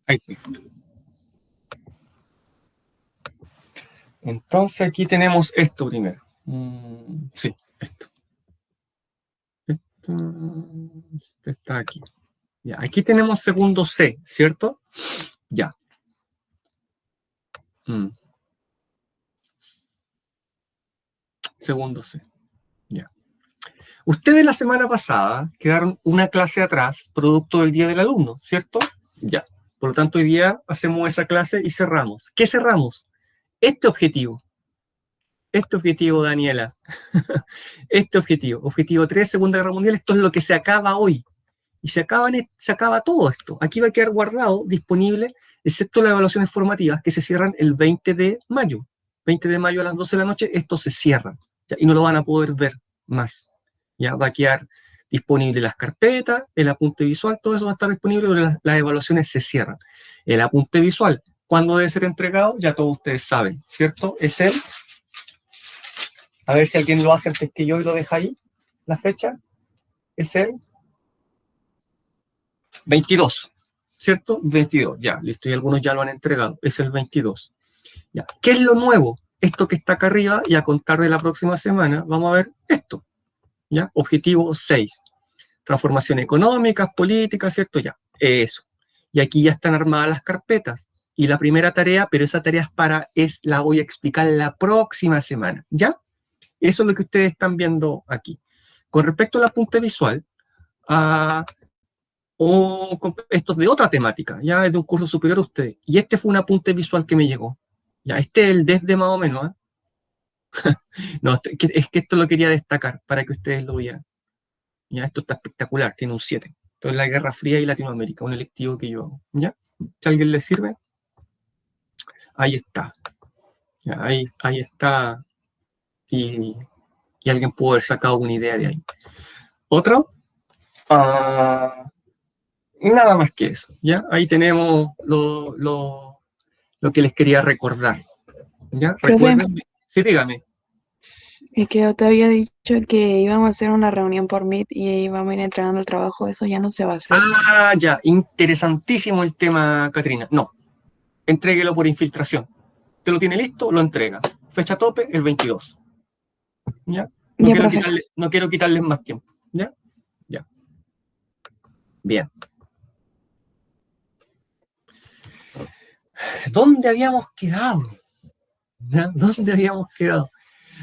Ahí sí. Entonces aquí tenemos esto primero. Sí, esto. Esto está aquí. Ya, aquí tenemos segundo C, ¿cierto? Ya. Segundo C. Ya. Ustedes la semana pasada quedaron una clase atrás, producto del Día del Alumno, ¿cierto? Ya. Por lo tanto, hoy día hacemos esa clase y cerramos. ¿Qué cerramos? Este objetivo. Este objetivo, Daniela. Este objetivo. Objetivo 3, Segunda Guerra Mundial. Esto es lo que se acaba hoy. Y se acaba todo esto. Aquí va a quedar guardado, disponible, excepto las evaluaciones formativas que se cierran el 20 de mayo. 20 de mayo a las 12 de la noche, esto se cierra. ¿Ya? Y no lo van a poder ver más. Ya va a quedar disponible las carpetas, el apunte visual, todo eso va a estar disponible, pero las evaluaciones se cierran. El apunte visual, ¿cuándo debe ser entregado? Ya todos ustedes saben, ¿cierto? Es el, a ver si alguien lo hace antes que yo y lo deja ahí, la fecha, es el 22, ¿cierto? 22, ya, listo, y algunos ya lo han entregado, es el 22. Ya. ¿Qué es lo nuevo? Esto que está acá arriba, y a contar de la próxima semana, vamos a ver esto, ¿ya? Objetivo 6, transformación económica, política, ¿cierto? Ya, eso. Y aquí ya están armadas las carpetas. Y la primera tarea, pero esa tarea la voy a explicar la próxima semana, ¿ya? Eso es lo que ustedes están viendo aquí. Con respecto al apunte visual, o esto es de otra temática, ya es de un curso superior a ustedes. Y este fue un apunte visual que me llegó. Ya, este es el desde más o menos, ¿eh? No, es que esto lo quería destacar para que ustedes lo vean. Ya, esto está espectacular, tiene un 7. Esto es la Guerra Fría y Latinoamérica, un electivo que yo hago. ¿Ya? Si a alguien le sirve, ahí está. Ya, ahí está. Y alguien pudo haber sacado una idea de ahí. ¿Otro? Nada más que eso. ¿Ya? Ahí tenemos lo que les quería recordar. ¿Ya? Recuerden. Sí, dígame. Es que yo te había dicho que íbamos a hacer una reunión por Meet y íbamos a ir entregando el trabajo, eso ya no se va a hacer. Ya, interesantísimo el tema, Catrina. No, entréguelo por infiltración. ¿Te lo tiene listo? Lo entrega. Fecha tope, el 22. ¿Ya? No quiero quitarles más tiempo. ¿Ya? Ya. Bien. ¿Dónde habíamos quedado? ¿Ya? ¿Dónde habíamos quedado?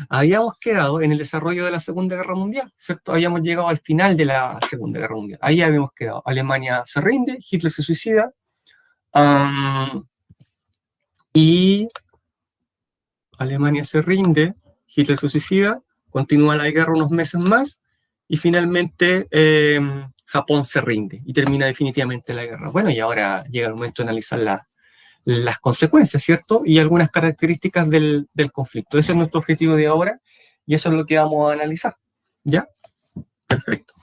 Habíamos quedado en el desarrollo de la Segunda Guerra Mundial, ¿cierto? Habíamos llegado al final de la Segunda Guerra Mundial. Ahí habíamos quedado. Alemania se rinde, Hitler se suicida, y Alemania se rinde, Hitler se suicida, continúa la guerra unos meses más, y finalmente Japón se rinde y termina definitivamente la guerra. Bueno, y ahora llega el momento de analizar las consecuencias, ¿cierto? Y algunas características del conflicto. Ese es nuestro objetivo de ahora, y eso es lo que vamos a analizar. ¿Ya? Perfecto.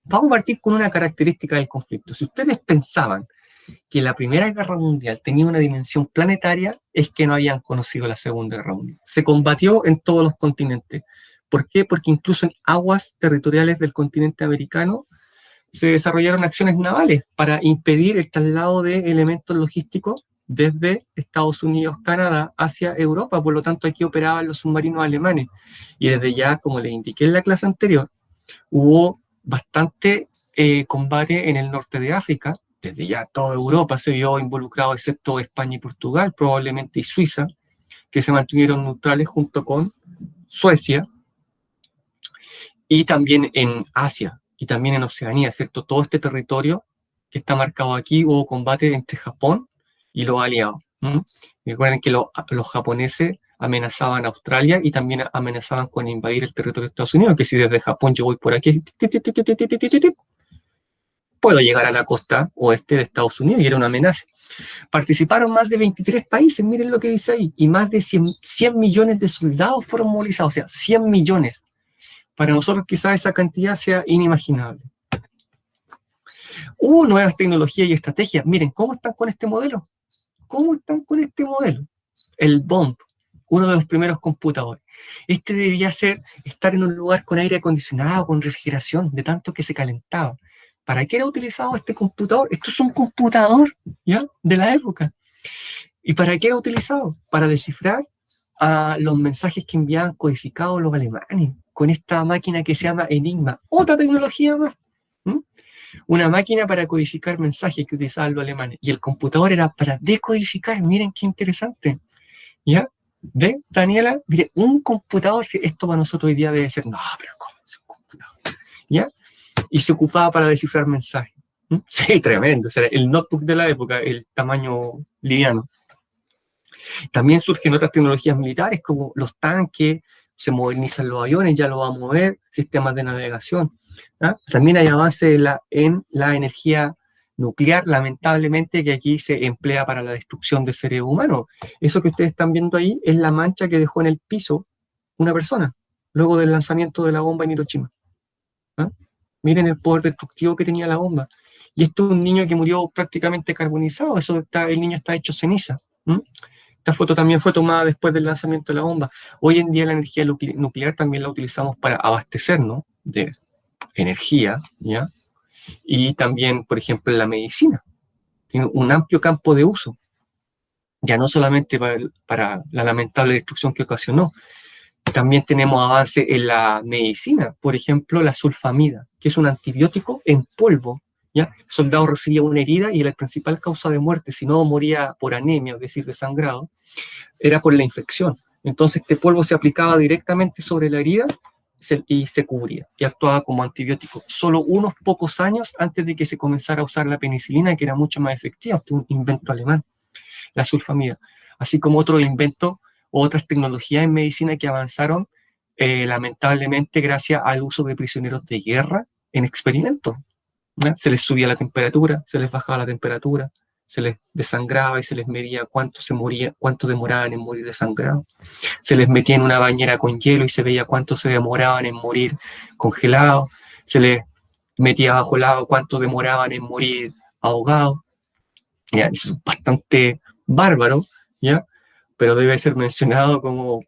Vamos a partir con una característica del conflicto. Si ustedes pensaban que la Primera Guerra Mundial tenía una dimensión planetaria, es que no habían conocido la Segunda Guerra Mundial. Se combatió en todos los continentes. ¿Por qué? Porque incluso en aguas territoriales del continente americano se desarrollaron acciones navales para impedir el traslado de elementos logísticos desde Estados Unidos, Canadá, hacia Europa. Por lo tanto, aquí operaban los submarinos alemanes. Y desde ya, como les indiqué en la clase anterior, hubo bastante combate en el norte de África. Desde ya toda Europa se vio involucrado, excepto España y Portugal, probablemente y Suiza, que se mantuvieron neutrales junto con Suecia, y también en Asia, y también en Oceanía, ¿cierto? Todo este territorio que está marcado aquí, hubo combate entre Japón y los aliados. Recuerden que los japoneses amenazaban a Australia y también amenazaban con invadir el territorio de Estados Unidos, que si desde Japón yo voy por aquí, puedo llegar a la costa oeste de Estados Unidos, y era una amenaza. Participaron más de 23 países, miren lo que dice ahí, y más de 100 millones de soldados fueron movilizados, o sea, 100 millones. Para nosotros quizás esa cantidad sea inimaginable. Hubo nuevas tecnologías y estrategias. Miren, ¿cómo están con este modelo? ¿Cómo están con este modelo? El BOMB, uno de los primeros computadores. Este debía estar en un lugar con aire acondicionado, con refrigeración, de tanto que se calentaba. ¿para qué era utilizado este computador? Esto es un computador, ¿ya? De la época. ¿Y para qué era utilizado? Para descifrar los mensajes que enviaban codificados los alemanes, con esta máquina que se llama Enigma. Otra tecnología más. Una máquina para codificar mensajes que utilizaban los alemanes. Y el computador era para decodificar. Miren qué interesante. ¿Ya? ¿Ve, Daniela? Mire, un computador, esto para nosotros hoy día debe ser, no, pero ¿cómo es un computador? ¿Ya? Y se ocupaba para descifrar mensajes. Sí, tremendo. O sea, el notebook de la época, el tamaño liviano. También surgen otras tecnologías militares como los tanques, se modernizan los aviones, ya lo vamos a ver, sistemas de navegación. También hay avances en la energía nuclear, lamentablemente, que aquí se emplea para la destrucción de seres humanos. Eso que ustedes están viendo ahí es la mancha que dejó en el piso una persona, luego del lanzamiento de la bomba en Hiroshima. Miren el poder destructivo que tenía la bomba. Y esto es un niño que murió prácticamente carbonizado, el niño está hecho ceniza. Esta foto también fue tomada después del lanzamiento de la bomba. Hoy en día la energía nuclear también la utilizamos para abastecernos de energía, ¿ya? Y también, por ejemplo, en la medicina. Tiene un amplio campo de uso. Ya no solamente para la lamentable destrucción que ocasionó. También tenemos avance en la medicina. Por ejemplo, la sulfamida, que es un antibiótico en polvo. ¿Ya? El soldado recibía una herida y la principal causa de muerte, si no moría por anemia, es decir, desangrado, era por la infección. Entonces este polvo se aplicaba directamente sobre la herida y se cubría, y actuaba como antibiótico. Solo unos pocos años antes de que se comenzara a usar la penicilina, que era mucho más efectiva. Este es un invento alemán, la sulfamida. Así como otros inventos o otras tecnologías en medicina que avanzaron, lamentablemente, gracias al uso de prisioneros de guerra en experimentos. Se les subía la temperatura, se les bajaba la temperatura, se les desangraba y se les medía cuánto demoraban en morir desangrados. Se les metía en una bañera con hielo y se veía cuánto se demoraban en morir congelados. Se les metía bajo el agua cuánto demoraban en morir ahogados. ¿Ya? Eso es bastante bárbaro, ¿ya? Pero debe ser mencionado como,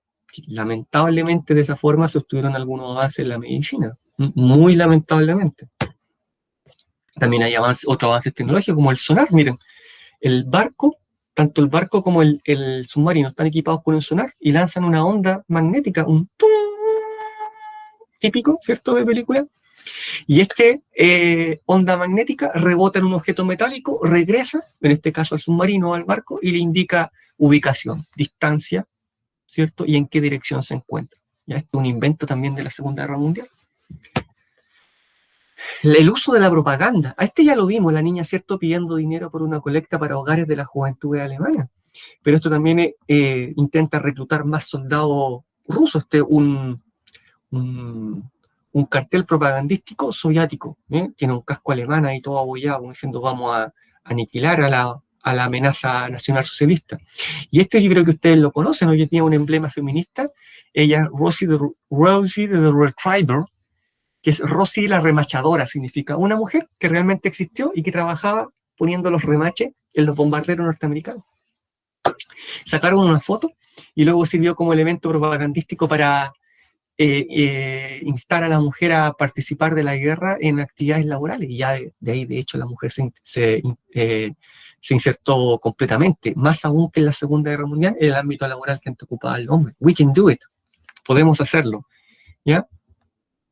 lamentablemente, de esa forma se obtuvieron algunos avances en la medicina. Muy lamentablemente. También hay otros avances tecnológicos como el sonar. Miren, el barco, tanto el barco como el submarino están equipados con un sonar y lanzan una onda magnética, un tum, típico, ¿cierto?, de película. Y onda magnética rebota en un objeto metálico, regresa, en este caso al submarino o al barco, y le indica ubicación, distancia, ¿cierto?, y en qué dirección se encuentra. ¿Ya? Esto es un invento también de la Segunda Guerra Mundial. El uso de la propaganda. A ya lo vimos, la niña, ¿cierto?, pidiendo dinero por una colecta para hogares de la juventud alemana. Pero esto también intenta reclutar más soldados rusos. Un cartel propagandístico soviético, tiene un casco alemán ahí todo abollado, como diciendo vamos a aniquilar a la amenaza nacional socialista. Y yo creo que ustedes lo conocen, hoy tiene un emblema feminista. Ella, Rosie the Retriever, que es Rosie la remachadora, significa una mujer que realmente existió y que trabajaba poniendo los remaches en los bombarderos norteamericanos. Sacaron una foto y luego sirvió como elemento propagandístico para instar a la mujer a participar de la guerra en actividades laborales. Y ya de ahí, de hecho, la mujer se insertó completamente, más aún que en la Segunda Guerra Mundial, en el ámbito laboral que antes ocupaba el hombre. We can do it. Podemos hacerlo. ¿Ya?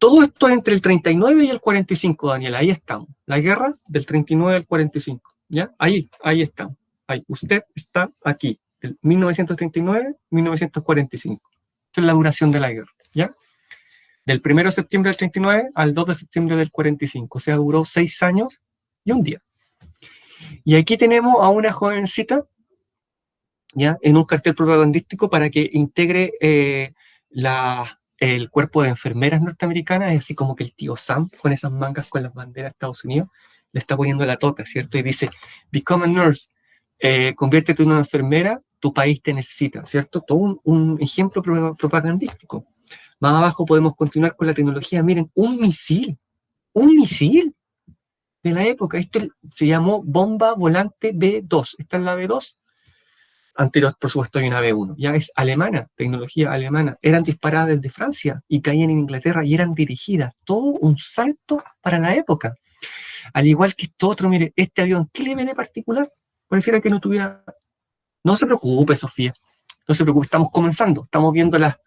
Todo esto entre el 39 y el 45, Daniela, ahí estamos. La guerra del 39 al 45, ¿ya? Ahí estamos. Ahí. Usted está aquí, del 1939-1945. Esta es la duración de la guerra, ¿ya? Del 1 de septiembre del 39 al 2 de septiembre del 45, o sea, duró 6 años y un día. Y aquí tenemos a una jovencita, ¿ya?, en un cartel propagandístico para que integre el cuerpo de enfermeras norteamericanas, así como que el tío Sam, con esas mangas con las banderas de Estados Unidos, le está poniendo la toca, ¿cierto? Y dice, become a nurse, conviértete en una enfermera, tu país te necesita, ¿cierto? Todo un ejemplo propagandístico. Más abajo podemos continuar con la tecnología. Miren, un misil de la época. Esto se llamó bomba volante B2. Esta es la B2. Anterior, por supuesto, hay una B1. Ya es alemana, tecnología alemana. Eran disparadas desde Francia y caían en Inglaterra y eran dirigidas. Todo un salto para la época. Al igual que esto otro, mire, este avión, ¿qué le ve de particular? Pareciera que no tuviera... No se preocupe, Sofía, no se preocupe, estamos comenzando, estamos viendo las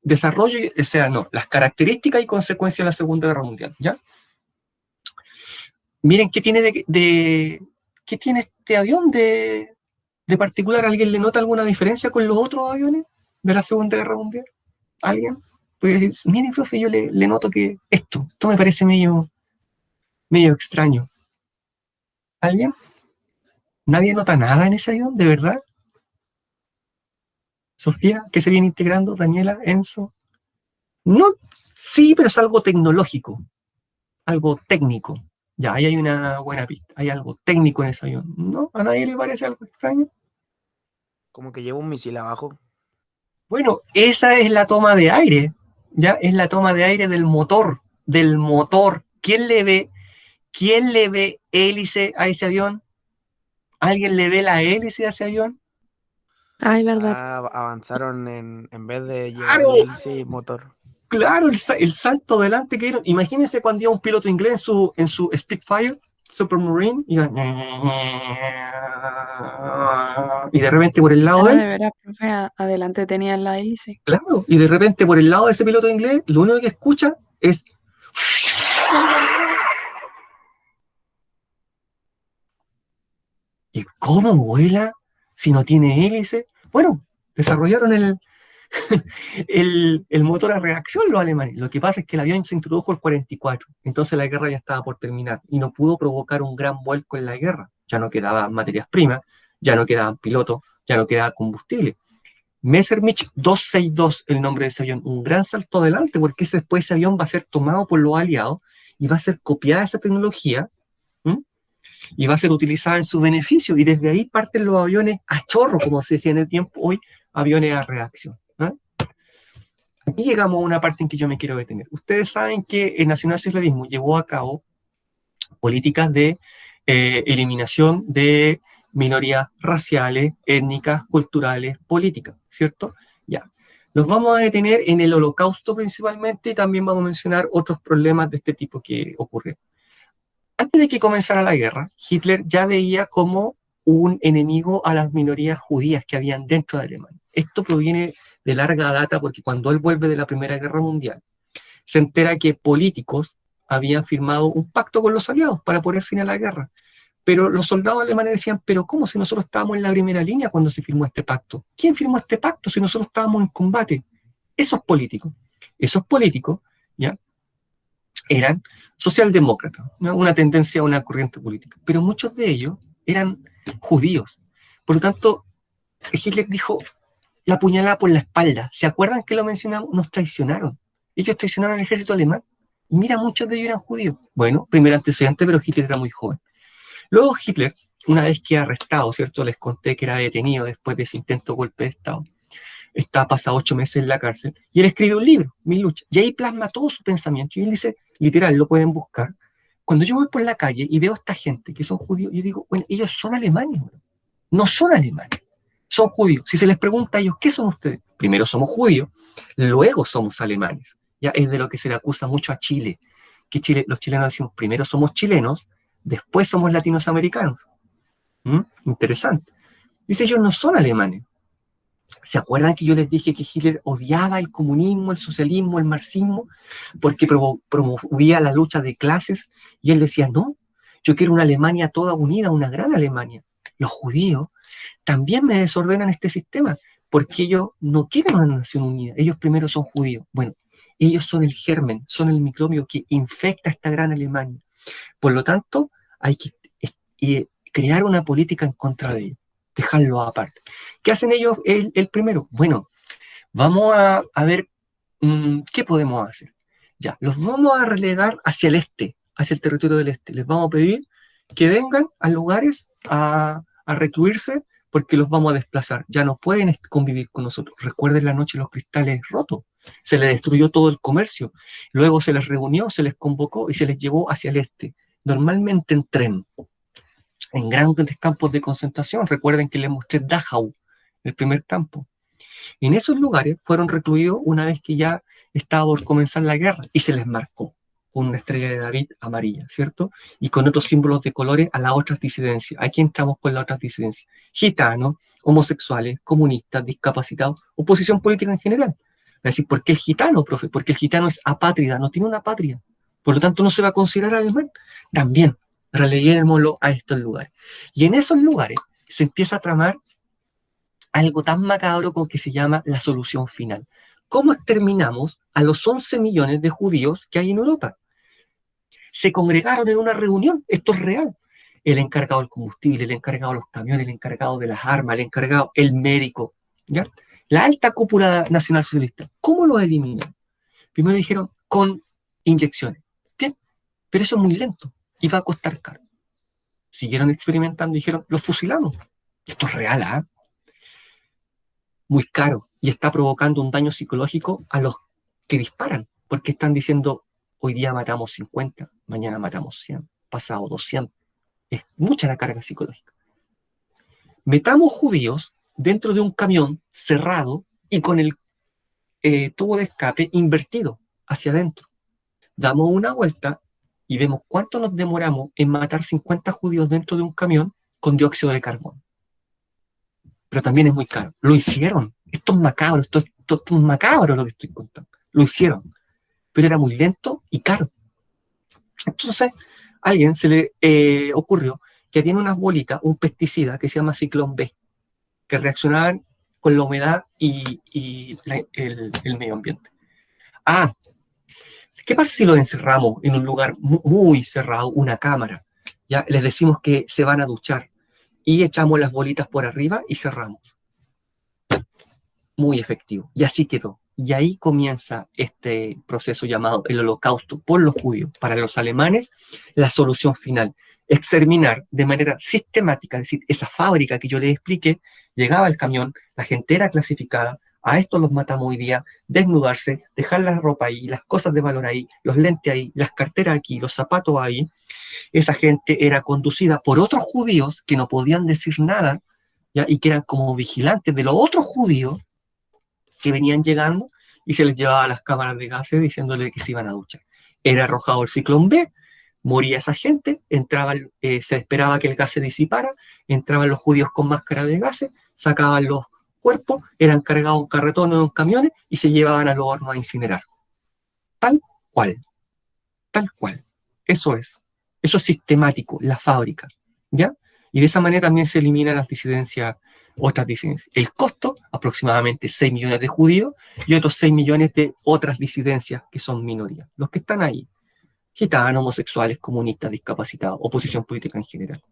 desarrollo, o sea, no, las características y consecuencias de la Segunda Guerra Mundial, ¿ya? Miren, ¿qué tiene qué tiene este avión de particular? ¿Alguien le nota alguna diferencia con los otros aviones de la Segunda Guerra Mundial? ¿Alguien? Pues, miren, profe, yo le noto que esto me parece medio extraño. ¿Alguien? ¿Nadie nota nada en ese avión, de verdad? Sofía, ¿qué se viene integrando? Daniela, Enzo. No, sí, pero es algo tecnológico, algo técnico. Ya, ahí hay una buena pista. Hay algo técnico en ese avión. ¿No? ¿A nadie le parece algo extraño? Como que lleva un misil abajo. Bueno, esa es la toma de aire. Ya, es la toma de aire del motor. Del motor. ¿Quién le ve hélice a ese avión? ¿Alguien le ve la hélice a ese avión? Ay, verdad. Avanzaron en vez de llevar ¡Claro! hélice y motor. Claro, el salto adelante que dieron. Imagínense cuando iba un piloto inglés en su Spitfire, Supermarine, y de repente por el lado de Ah, él, de veras, profe, adelante tenía la hélice. claro, y de repente por el lado de ese piloto inglés, lo único que escucha es... ¿Y cómo vuela si no tiene hélice? Bueno, desarrollaron el motor a reacción los alemanes. Lo que pasa es que el avión se introdujo el 44, entonces la guerra ya estaba por terminar y no pudo provocar un gran vuelco en la guerra. Ya no quedaban materias primas, ya no quedaban pilotos, ya no quedaba combustible. Messerschmitt 262, el nombre de ese avión, un gran salto adelante, porque después ese avión va a ser tomado por los aliados y va a ser copiada esa tecnología, ¿m? Y va a ser utilizada en su beneficio, y desde ahí parten los aviones a chorro, como se decía en el tiempo, hoy aviones a reacción. Aquí llegamos a una parte en que yo me quiero detener. Ustedes saben que el nacionalsocialismo llevó a cabo políticas de eliminación de minorías raciales, étnicas, culturales, políticas, ¿cierto? Ya. Nos vamos a detener en el Holocausto principalmente y también vamos a mencionar otros problemas de este tipo que ocurrieron. Antes de que comenzara la guerra, Hitler ya veía como un enemigo a las minorías judías que habían dentro de Alemania. Esto proviene de larga data porque cuando él vuelve de la Primera Guerra Mundial, se entera que políticos habían firmado un pacto con los aliados para poner fin a la guerra. Pero los soldados alemanes decían, pero ¿cómo si nosotros estábamos en la primera línea cuando se firmó este pacto? ¿Quién firmó este pacto si nosotros estábamos en combate? Esos políticos, ¿ya? Eran socialdemócratas, ¿no? Una tendencia a una corriente política, pero muchos de ellos eran judíos. Por lo tanto, Hitler dijo, la puñalada por la espalda. ¿Se acuerdan que lo mencionamos? Nos traicionaron. Ellos traicionaron al ejército alemán. Y mira, muchos de ellos eran judíos. Bueno, primer antecedente, pero Hitler era muy joven. Luego Hitler, una vez que arrestado, ¿cierto? Les conté que era detenido después de ese intento de golpe de Estado. Está pasado 8 meses en la cárcel. Y él escribe un libro, Mi lucha. Y ahí plasma todo su pensamiento. Y él dice, literal, lo pueden buscar. Cuando yo voy por la calle y veo a esta gente que son judíos, yo digo, bueno, ellos son alemanes. No son alemanes. Son judíos. Si se les pregunta a ellos, ¿qué son ustedes? Primero somos judíos, luego somos alemanes. Ya es de lo que se le acusa mucho a Chile, que los chilenos decimos, primero somos chilenos, después somos latinoamericanos. Interesante. Dice, ellos no son alemanes. ¿Se acuerdan que yo les dije que Hitler odiaba el comunismo, el socialismo, el marxismo, porque promovía la lucha de clases? Y él decía, no, yo quiero una Alemania toda unida, una gran Alemania. Los judíos también me desordenan este sistema, porque ellos no quieren una nación unida, ellos primero son judíos. Bueno, ellos son el germen, son el microbio que infecta esta gran Alemania. Por lo tanto, hay que crear una política en contra de ellos, dejarlo aparte. ¿Qué hacen ellos el primero? Bueno, vamos a ver qué podemos hacer. Ya, los vamos a relegar hacia el este, hacia el territorio del este. Les vamos a pedir que vengan a lugares a recluirse porque los vamos a desplazar. Ya no pueden convivir con nosotros. Recuerden la noche de los cristales rotos. Se les destruyó todo el comercio. Luego se les reunió, se les convocó y se les llevó hacia el este. Normalmente en tren, en grandes campos de concentración. Recuerden que les mostré Dachau, el primer campo. En esos lugares fueron recluidos una vez que ya estaba por comenzar la guerra y se les marcó. con una estrella de David amarilla, ¿cierto? Y con otros símbolos de colores a las otras disidencias. Aquí entramos con las otras disidencias. Gitanos, homosexuales, comunistas, discapacitados, oposición política en general. Es decir, ¿por qué el gitano, profe? Porque el gitano es apátrida, no tiene una patria. Por lo tanto, no se va a considerar alemán. También releguémoslo a estos lugares. Y en esos lugares se empieza a tramar algo tan macabro como que se llama la solución final. ¿Cómo exterminamos a los 11 millones de judíos que hay en Europa? Se congregaron en una reunión, esto es real. El encargado del combustible, el encargado de los camiones, el encargado de las armas, el encargado, el médico, ¿ya? La alta cúpula nacionalsocialista. ¿Cómo lo eliminan? Primero dijeron con inyecciones. Bien, pero eso es muy lento y va a costar caro. Siguieron experimentando y dijeron, los fusilamos. Esto es real, ¿ah? Muy caro y está provocando un daño psicológico a los que disparan, porque están diciendo, hoy día matamos 50, mañana matamos 100, pasado 200. Es mucha la carga psicológica. Metamos judíos dentro de un camión cerrado y con el tubo de escape invertido hacia adentro. Damos una vuelta y vemos cuánto nos demoramos en matar 50 judíos dentro de un camión con dióxido de carbono. Pero también es muy caro. Lo hicieron. Esto es macabro, esto es macabro lo que estoy contando. Lo hicieron. Pero era muy lento y caro. Entonces, a alguien se le ocurrió que había unas bolitas, un pesticida que se llama Ciclón B, que reaccionaban con la humedad y el medio ambiente. Ah, ¿qué pasa si lo encerramos en un lugar muy cerrado, una cámara? Ya les decimos que se van a duchar y echamos las bolitas por arriba y cerramos. Muy efectivo. Y así quedó. Y ahí comienza este proceso llamado el Holocausto por los judíos. Para los alemanes, la solución final. Exterminar de manera sistemática, es decir, esa fábrica que yo les expliqué, llegaba el camión, la gente era clasificada, a estos los matamos hoy día, desnudarse, dejar la ropa ahí, las cosas de valor ahí, los lentes ahí, las carteras aquí, los zapatos ahí. Esa gente era conducida por otros judíos que no podían decir nada, ¿ya? Y que eran como vigilantes de los otros judíos que venían llegando y se les llevaba a las cámaras de gases diciéndole que se iban a duchar. Era arrojado el ciclón B, moría esa gente, se esperaba que el gas se disipara, entraban los judíos con máscara de gases, sacaban los cuerpos, eran cargados en carretones o en camiones y se llevaban a los hornos a incinerar. Tal cual, tal cual. Eso es sistemático, la fábrica, ¿ya? Y de esa manera también se eliminan las disidencias, otras disidencias. El costo, aproximadamente 6 millones de judíos y otros 6 millones de otras disidencias que son minorías. Los que están ahí, gitanos, homosexuales, comunistas, discapacitados, oposición política en general.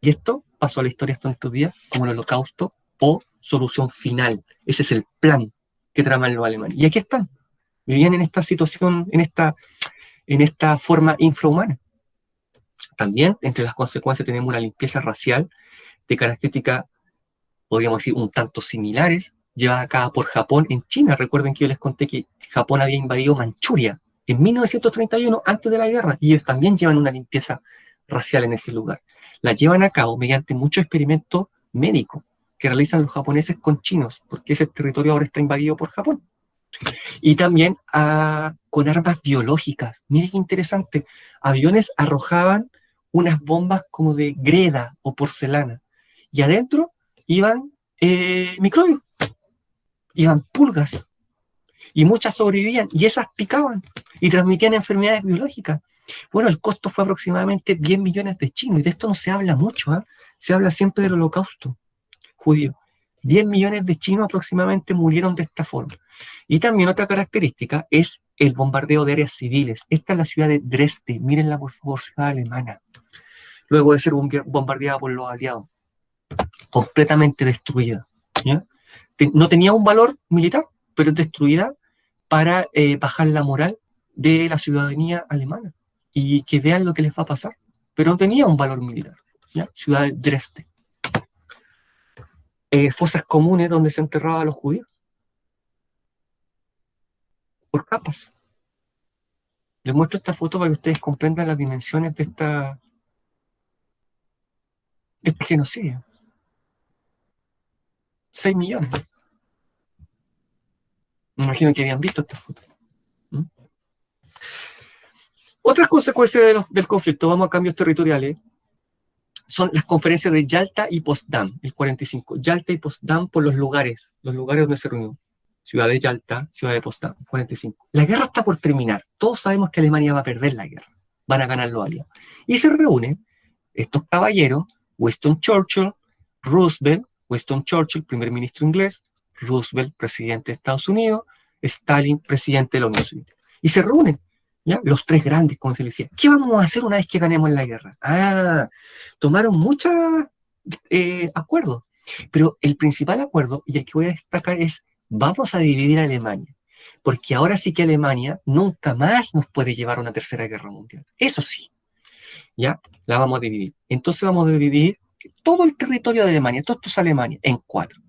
Y esto pasó a la historia hasta estos días como el Holocausto o solución final. Ese es el plan que traman los alemanes. Y aquí están. Vivían en esta situación, en esta forma infrahumana. También, entre las consecuencias, tenemos una limpieza racial de características, podríamos decir, un tanto similares, llevada a cabo por Japón en China. Recuerden que yo les conté que Japón había invadido Manchuria en 1931, antes de la guerra, y ellos también llevan una limpieza racial en ese lugar. La llevan a cabo mediante muchos experimentos médicos que realizan los japoneses con chinos, porque ese territorio ahora está invadido por Japón. Y también con armas biológicas. Miren qué interesante. Aviones arrojaban unas bombas como de greda o porcelana. Y adentro iban microbios, iban pulgas. Y muchas sobrevivían. Y esas picaban y transmitían enfermedades biológicas. Bueno, el costo fue aproximadamente 10 millones de chinos. Y de esto no se habla mucho. Se habla siempre del holocausto judío. 10 millones de chinos aproximadamente murieron de esta forma. Y también otra característica es el bombardeo de áreas civiles. Esta es la ciudad de Dresde, mírenla por favor, ciudad alemana. Luego de ser bombardeada por los aliados, completamente destruida. ¿Ya? No tenía un valor militar, pero destruida para bajar la moral de la ciudadanía alemana y que vean lo que les va a pasar. Pero no tenía un valor militar. ¿Ya? Ciudad de Dresde. Fosas comunes donde se enterraban a los judíos. Por capas. Les muestro esta foto para que ustedes comprendan las dimensiones de este genocidio. 6 millones. Me imagino que habían visto esta foto. Otras consecuencias del conflicto, vamos a cambios territoriales, son las conferencias de Yalta y Potsdam, el 45. Yalta y Potsdam por los lugares donde se reunió. Ciudad de Yalta, ciudad de Potsdam, 45. La guerra está por terminar. Todos sabemos que Alemania va a perder la guerra. Van a ganar los aliados. Y se reúnen estos caballeros, Winston Churchill, Roosevelt, Winston Churchill, primer ministro inglés, Roosevelt, presidente de Estados Unidos, Stalin, presidente de la Unión Soviética. Y se reúnen, ¿ya? Los tres grandes, como se les decía. ¿Qué vamos a hacer una vez que ganemos la guerra? Tomaron muchos acuerdos. Pero el principal acuerdo, y el que voy a destacar, es vamos a dividir a Alemania. Porque ahora sí que Alemania nunca más nos puede llevar a una tercera guerra mundial. Eso sí. ¿Ya? La vamos a dividir. Entonces vamos a dividir todo el territorio de Alemania, todo esto es Alemania, en 4.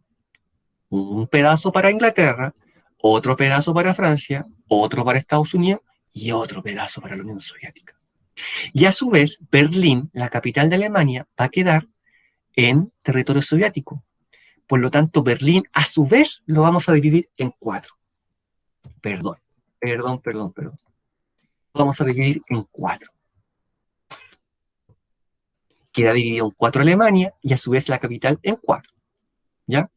Un pedazo para Inglaterra, otro pedazo para Francia, otro para Estados Unidos y otro pedazo para la Unión Soviética. Y a su vez, Berlín, la capital de Alemania, va a quedar en territorio soviético. Por lo tanto, Berlín, a su vez, lo vamos a dividir en 4. Perdón. Lo vamos a dividir en 4. Queda dividido en 4 Alemania y a su vez la capital en 4. ¿Ya?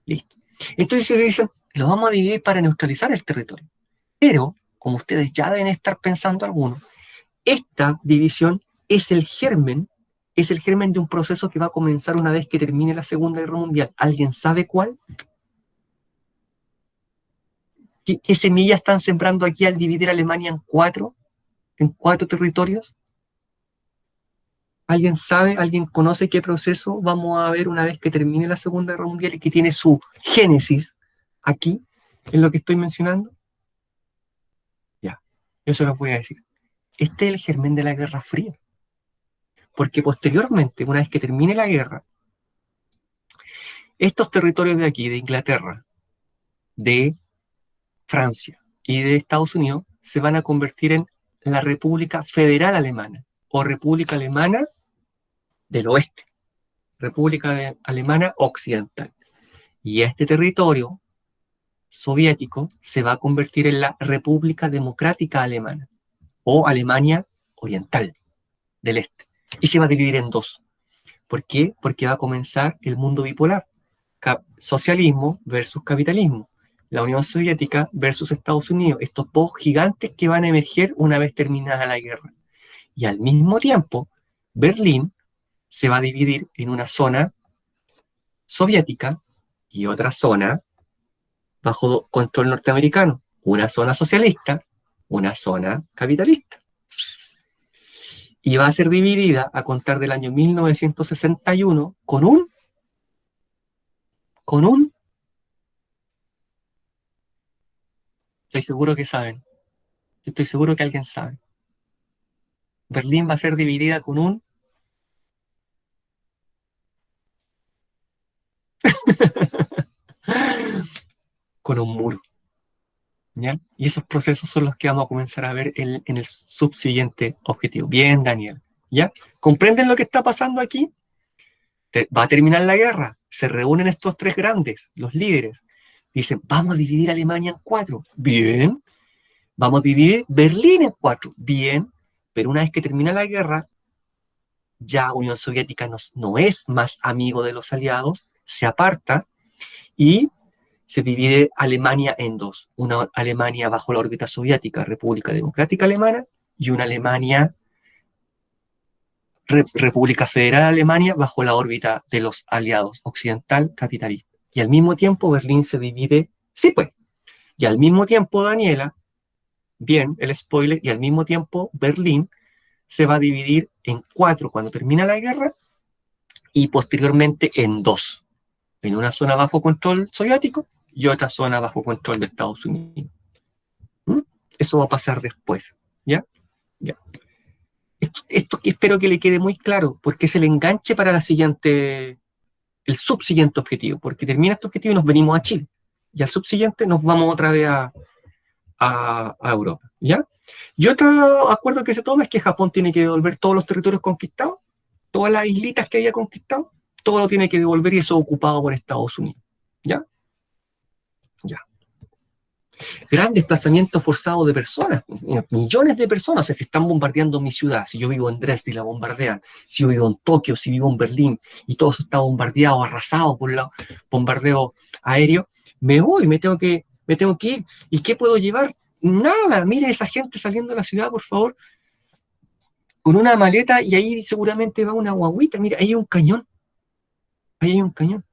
Listo. Entonces se dicen, lo vamos a dividir para neutralizar el territorio. Pero, como ustedes ya deben estar pensando algunos, esta división es el germen de un proceso que va a comenzar una vez que termine la Segunda Guerra Mundial. ¿Alguien sabe cuál? ¿Qué semillas están sembrando aquí al dividir Alemania en 4 territorios? ¿Alguien sabe, alguien conoce qué proceso vamos a ver una vez que termine la Segunda Guerra Mundial y que tiene su génesis aquí, en lo que estoy mencionando? Ya, yo se los voy a decir. Este es el germen de la Guerra Fría. Porque posteriormente, una vez que termine la guerra, estos territorios de aquí, de Inglaterra, de Francia y de Estados Unidos, se van a convertir en la República Federal Alemana o República Alemana del Oeste, República Alemana Occidental. Y este territorio soviético se va a convertir en la República Democrática Alemana o Alemania Oriental del Este. Y se va a dividir en 2. ¿Por qué? Porque va a comenzar el mundo bipolar. Socialismo versus capitalismo. La Unión Soviética versus Estados Unidos. Estos dos gigantes que van a emerger una vez terminada la guerra. Y al mismo tiempo, Berlín se va a dividir en una zona soviética y otra zona bajo control norteamericano. Una zona socialista, una zona capitalista. Y va a ser dividida a contar del año 1961 con un estoy seguro que saben. Estoy seguro que alguien sabe. Berlín va a ser dividida con un muro. ¿Ya? Y esos procesos son los que vamos a comenzar a ver en el subsiguiente objetivo. Bien, Daniel. ¿Ya? ¿Comprenden lo que está pasando aquí? Va a terminar la guerra. Se reúnen estos tres grandes, los líderes. Dicen, vamos a dividir Alemania en 4. Bien. Vamos a dividir Berlín en 4. Bien. Pero una vez que termina la guerra, ya Unión Soviética no es más amigo de los aliados, se aparta y se divide Alemania en 2. Una Alemania bajo la órbita soviética, República Democrática Alemana, y una Alemania, República Federal Alemania, bajo la órbita de los aliados occidental capitalista. Y al mismo tiempo Berlín se divide, sí pues, y al mismo tiempo, Daniela, bien, el spoiler, y al mismo tiempo Berlín se va a dividir en 4 cuando termina la guerra, y posteriormente en 2. En una zona bajo control soviético y otra zona bajo control de Estados Unidos. Eso va a pasar después. ¿Ya? Ya. Esto que espero que le quede muy claro, porque es el enganche para el subsiguiente objetivo, porque termina este objetivo y nos venimos a Chile. Y al subsiguiente nos vamos otra vez a Europa. ¿Ya? Y otro acuerdo que se toma es que Japón tiene que devolver todos los territorios conquistados, todas las islitas que había conquistado, todo lo tiene que devolver y eso ocupado por Estados Unidos. ¿Ya? Ya. Gran desplazamiento forzado de personas, millones de personas. O sea, si están bombardeando mi ciudad, si yo vivo en Dresde y la bombardean, si yo vivo en Tokio, si vivo en Berlín y todo eso está bombardeado, arrasado por el bombardeo aéreo, me voy, me tengo que ir. ¿Y qué puedo llevar? Nada. Mire esa gente saliendo de la ciudad, por favor, con una maleta, y ahí seguramente va una guaguita. Mira, ahí hay un cañón. Ahí hay un cañón.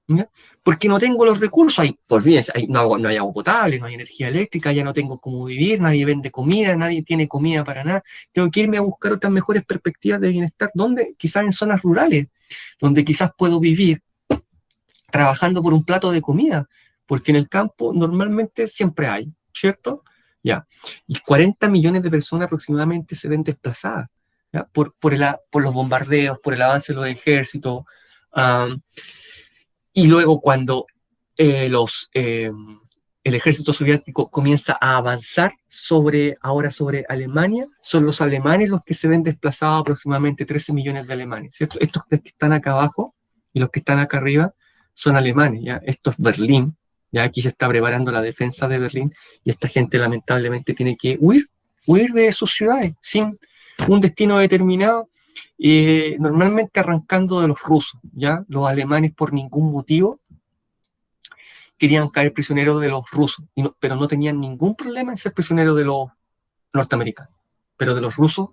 ¿Ya? Porque no tengo los recursos, olvídense, no hay agua potable, no hay energía eléctrica, ya no tengo cómo vivir, nadie vende comida, nadie tiene comida para nada. Tengo que irme a buscar otras mejores perspectivas de bienestar, donde quizás en zonas rurales, donde quizás puedo vivir trabajando por un plato de comida, porque en el campo normalmente siempre hay, ¿cierto? Ya. Y 40 millones de personas aproximadamente se ven desplazadas, ¿ya? Por los bombardeos, por el avance de los ejércitos. Y luego cuando el ejército soviético comienza a avanzar ahora sobre Alemania, son los alemanes los que se ven desplazados, aproximadamente 13 millones de alemanes, ¿cierto? Estos que están acá abajo y los que están acá arriba son alemanes, ¿ya? Esto es Berlín, ya aquí se está preparando la defensa de Berlín, y esta gente lamentablemente tiene que huir de sus ciudades, sin un destino determinado. Normalmente arrancando de los rusos, ¿ya? Los alemanes por ningún motivo querían caer prisioneros de los rusos, pero no tenían ningún problema en ser prisioneros de los norteamericanos, pero de los rusos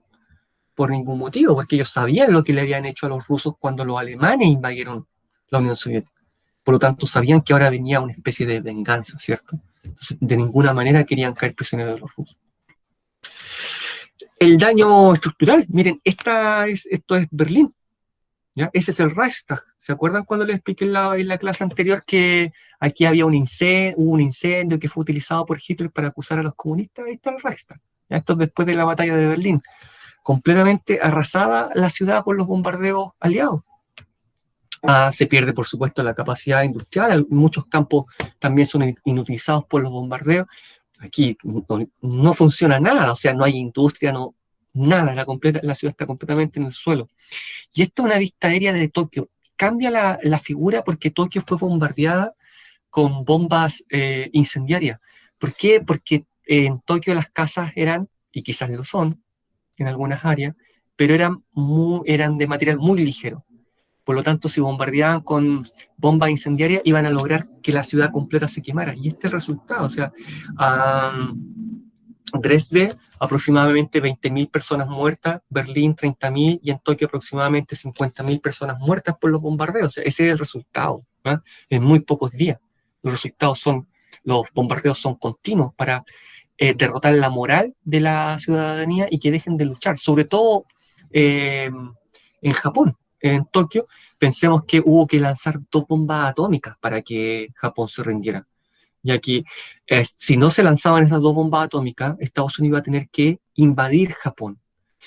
por ningún motivo, porque ellos sabían lo que le habían hecho a los rusos cuando los alemanes invadieron la Unión Soviética. Por lo tanto, sabían que ahora venía una especie de venganza, ¿cierto? Entonces, de ninguna manera querían caer prisioneros de los rusos. El daño estructural, miren, esto es Berlín, ¿ya? Ese es el Reichstag. ¿Se acuerdan cuando les expliqué en la clase anterior que aquí había hubo un incendio que fue utilizado por Hitler para acusar a los comunistas? Ahí está el Reichstag, ¿ya? Esto es después de la batalla de Berlín. Completamente arrasada la ciudad por los bombardeos aliados. Se pierde, por supuesto, la capacidad industrial. Muchos campos también son inutilizados por los bombardeos. Aquí no funciona nada, o sea, no hay industria, nada, la ciudad está completamente en el suelo. Y esto es una vista aérea de Tokio. Cambia la figura porque Tokio fue bombardeada con bombas incendiarias. ¿Por qué? Porque en Tokio las casas eran, y quizás lo son, en algunas áreas, pero eran de material muy ligero. Por lo tanto, si bombardeaban con bombas incendiarias, iban a lograr que la ciudad completa se quemara. Y este es el resultado. O sea, Dresde, aproximadamente 20.000 personas muertas, Berlín 30.000, y en Tokio aproximadamente 50.000 personas muertas por los bombardeos. O sea, ese es el resultado, ¿eh? En muy pocos días. Los bombardeos son continuos para derrotar la moral de la ciudadanía y que dejen de luchar. Sobre todo en Japón. En Tokio, pensemos que hubo que lanzar 2 bombas atómicas para que Japón se rindiera. Y aquí, si no se lanzaban esas 2 bombas atómicas, Estados Unidos iba a tener que invadir Japón.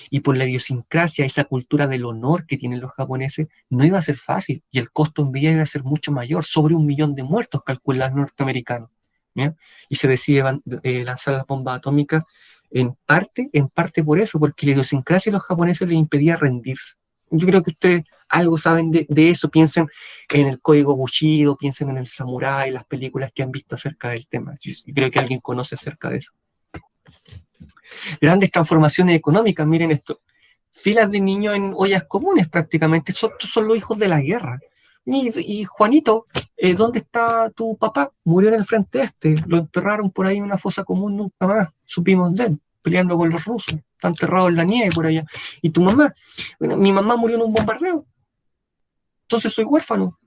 Y por la idiosincrasia, esa cultura del honor que tienen los japoneses, no iba a ser fácil. Y el costo en vida iba a ser mucho mayor, sobre 1 millón de muertos, calculan los norteamericanos. ¿Ya? Y se decide lanzar las bombas atómicas en parte por eso, porque la idiosincrasia de los japoneses les impedía rendirse. Yo creo que ustedes algo saben de eso. Piensen en el código Bushido, piensen en el samurái, las películas que han visto acerca del tema. Yo creo que alguien conoce acerca de eso. Grandes transformaciones económicas, miren esto. Filas de niños en ollas comunes prácticamente. Estos son los hijos de la guerra. Y Juanito, ¿dónde está tu papá? Murió en el frente lo enterraron por ahí en una fosa común, nunca más supimos de él, peleando con los rusos. Está enterrado en la nieve por allá. ¿Y tu mamá? Bueno, mi mamá murió en un bombardeo. Entonces soy huérfano.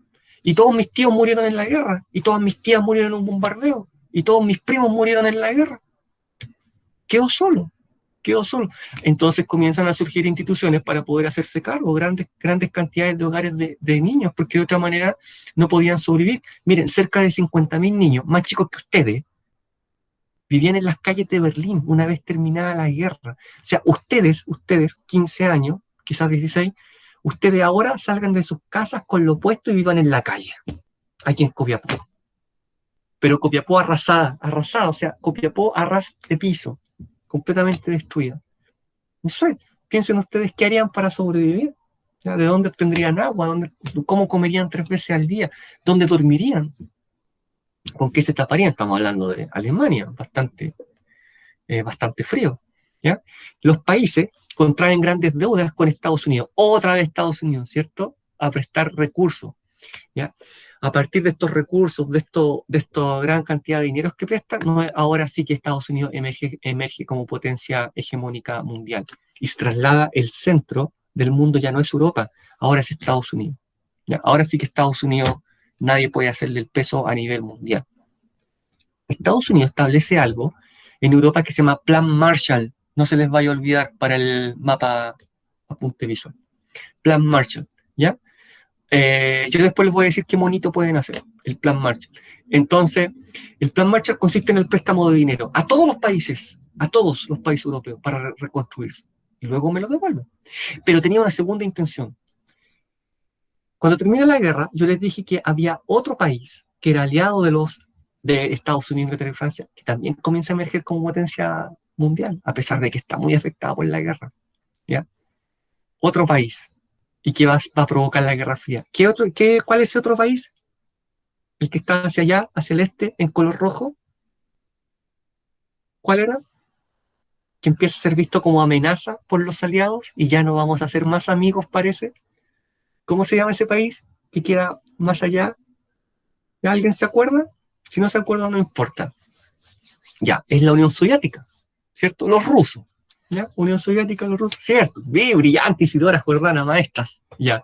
Y todos mis tíos murieron en la guerra. Y todas mis tías murieron en un bombardeo. Y todos mis primos murieron en la guerra. Quedó solo. Entonces comienzan a surgir instituciones para poder hacerse cargo, grandes cantidades de hogares de niños, porque de otra manera no podían sobrevivir. Miren, cerca de 50.000 niños, más chicos que ustedes, vivían en las calles de Berlín una vez terminada la guerra. O sea, ustedes, 15 años, quizás 16, ustedes ahora salgan de sus casas con lo puesto y vivan en la calle, aquí en Copiapó. Pero Copiapó arrasada, o sea, Copiapó a ras de piso, completamente destruida. No sé, piensen ustedes qué harían para sobrevivir. ¿De dónde obtendrían agua? ¿Cómo comerían 3 veces al día? ¿Dónde dormirían? ¿Con qué se taparían? Estamos hablando de Alemania, bastante frío, ¿ya? Los países contraen grandes deudas con Estados Unidos, otra vez Estados Unidos, ¿cierto? A prestar recursos, ¿ya? A partir de estos recursos, de esta gran cantidad de dineros que prestan, ahora sí que Estados Unidos emerge como potencia hegemónica mundial y se traslada el centro del mundo, ya no es Europa, ahora es Estados Unidos, ¿ya? Ahora sí que Estados Unidos, nadie puede hacerle el peso a nivel mundial. Estados Unidos establece algo en Europa que se llama Plan Marshall, no se les vaya a olvidar para el mapa apunte visual. Plan Marshall, ¿ya? Yo después les voy a decir qué monito pueden hacer, el Plan Marshall. Entonces, el Plan Marshall consiste en el préstamo de dinero a todos los países europeos para reconstruirse. Y luego me lo devuelven. Pero tenía una segunda intención. Cuando termina la guerra, yo les dije que había otro país que era aliado de Estados Unidos, Inglaterra y Francia, que también comienza a emerger como potencia mundial, a pesar de que está muy afectado por la guerra, ¿ya? Otro país, y que va a provocar la Guerra Fría. ¿Cuál es ese otro país? El que está hacia allá, hacia el este, en color rojo. ¿Cuál era? Que empieza a ser visto como amenaza por los aliados, y ya no vamos a ser más amigos, parece. ¿Cómo se llama ese país que queda más allá? ¿Alguien se acuerda? Si no se acuerda, no importa. Ya, es la Unión Soviética, ¿cierto? Los rusos, ¿ya? Unión Soviética, los rusos, ¿cierto? Brillante Isidora Jordana, maestras, ya.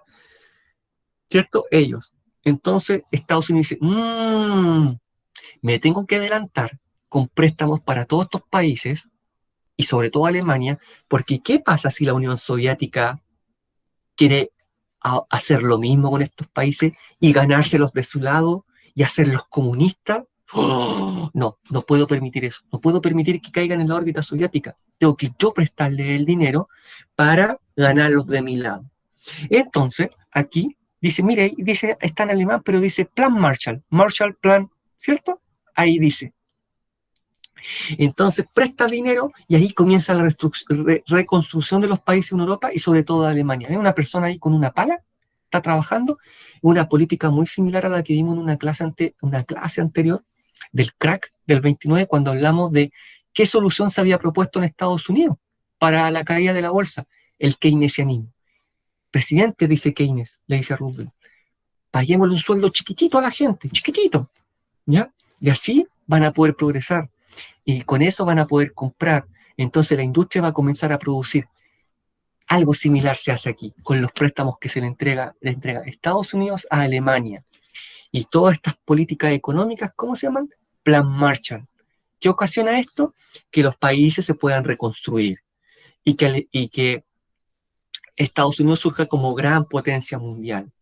¿Cierto? Ellos. Entonces, Estados Unidos dice, me tengo que adelantar con préstamos para todos estos países, y sobre todo Alemania, porque ¿qué pasa si la Unión Soviética quiere hacer lo mismo con estos países y ganárselos de su lado y hacerlos comunistas? ¡Oh! No, no puedo permitir eso. No puedo permitir que caigan en la órbita soviética. Tengo que yo prestarle el dinero para ganarlos de mi lado. Entonces, aquí dice, mire, dice, está en alemán, pero dice Plan Marshall, Marshall Plan, ¿cierto? Ahí dice. Entonces presta dinero y ahí comienza la reconstrucción de los países en Europa y sobre todo de Alemania. Hay una persona ahí con una pala, está trabajando, una política muy similar a la que vimos en una clase anterior del crack del 29, cuando hablamos de qué solución se había propuesto en Estados Unidos para la caída de la bolsa, el keynesianismo. Presidente, dice Keynes, le dice a Roosevelt, paguémosle un sueldo chiquitito a la gente, chiquitito, ¿ya? Y así van a poder progresar. Y con eso van a poder comprar. Entonces la industria va a comenzar a producir. Algo similar se hace aquí, con los préstamos que se le entrega Estados Unidos a Alemania. Y todas estas políticas económicas, ¿cómo se llaman? Plan Marshall. ¿Qué ocasiona esto? Que los países se puedan reconstruir y que Estados Unidos surja como gran potencia mundial.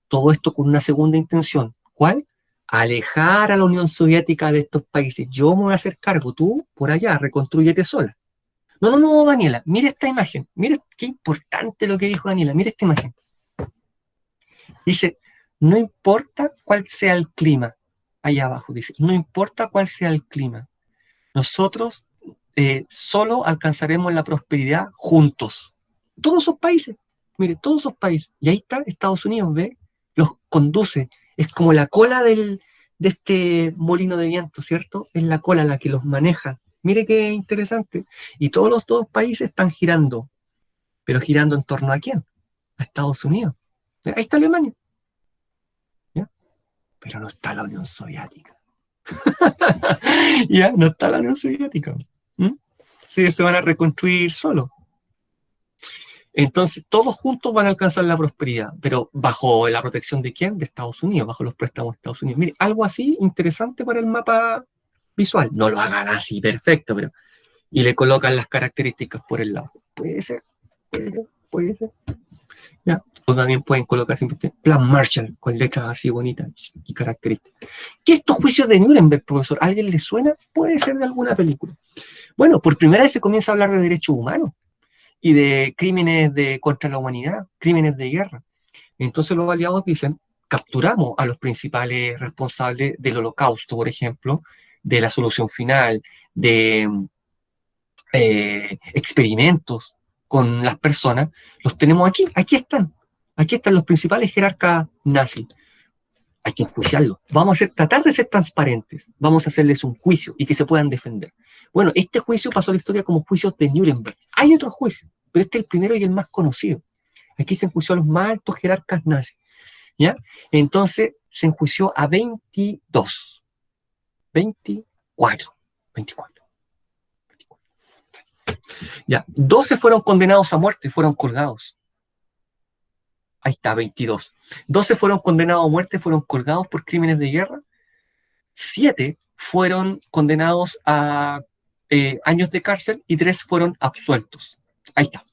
Todo esto con una segunda intención. ¿Cuál? Alejar a la Unión Soviética de estos países. Yo me voy a hacer cargo, tú por allá, reconstrúyete sola. No, Daniela, mira esta imagen. Mira qué importante lo que dijo Daniela. Mira esta imagen. Dice, no importa cuál sea el clima. Allá abajo dice, no importa cuál sea el clima. Nosotros solo alcanzaremos la prosperidad juntos. Todos esos países, mire, todos esos países. Y ahí está Estados Unidos, ¿ve? Los conduce. Es como la cola de este molino de viento, ¿cierto? Es la cola la que los maneja. Mire qué interesante. Y todos los dos países están girando. ¿Pero girando en torno a quién? A Estados Unidos. Ahí está Alemania. ¿Ya? Pero no está la Unión Soviética. Ya, no está la Unión Soviética. Sí, se van a reconstruir solos. Entonces, todos juntos van a alcanzar la prosperidad, pero ¿bajo la protección de quién? De Estados Unidos, bajo los préstamos de Estados Unidos. Mire, algo así interesante para el mapa visual. No lo hagan así, perfecto, pero... Y le colocan las características por el lado. Puede ser. ¿Ya? O también pueden colocar simplemente Plan Marshall, con letras así bonitas y características. ¿Qué estos juicios de Nuremberg, profesor? ¿A alguien le suena? Puede ser de alguna película. Bueno, por primera vez se comienza a hablar de derechos humanos y de crímenes contra la humanidad, crímenes de guerra. Entonces los aliados dicen, capturamos a los principales responsables del holocausto, por ejemplo, de la solución final, de experimentos con las personas, los tenemos aquí están los principales jerarcas nazis. hay que enjuiciarlos. Vamos a tratar de ser transparentes, vamos a hacerles un juicio y que se puedan defender. Bueno, este juicio pasó a la historia como juicio de Nuremberg. Hay otros juicios, pero este es el primero y el más conocido. Aquí se enjuició a los más altos jerarcas nazis, ¿ya? Entonces se enjuició a 24. 24. Ya, 12 fueron condenados a muerte, fueron colgados. Ahí está, 22. 12 fueron condenados a muerte, fueron colgados por crímenes de guerra. 7 fueron condenados a años de cárcel y 3 fueron absueltos. Ahí está.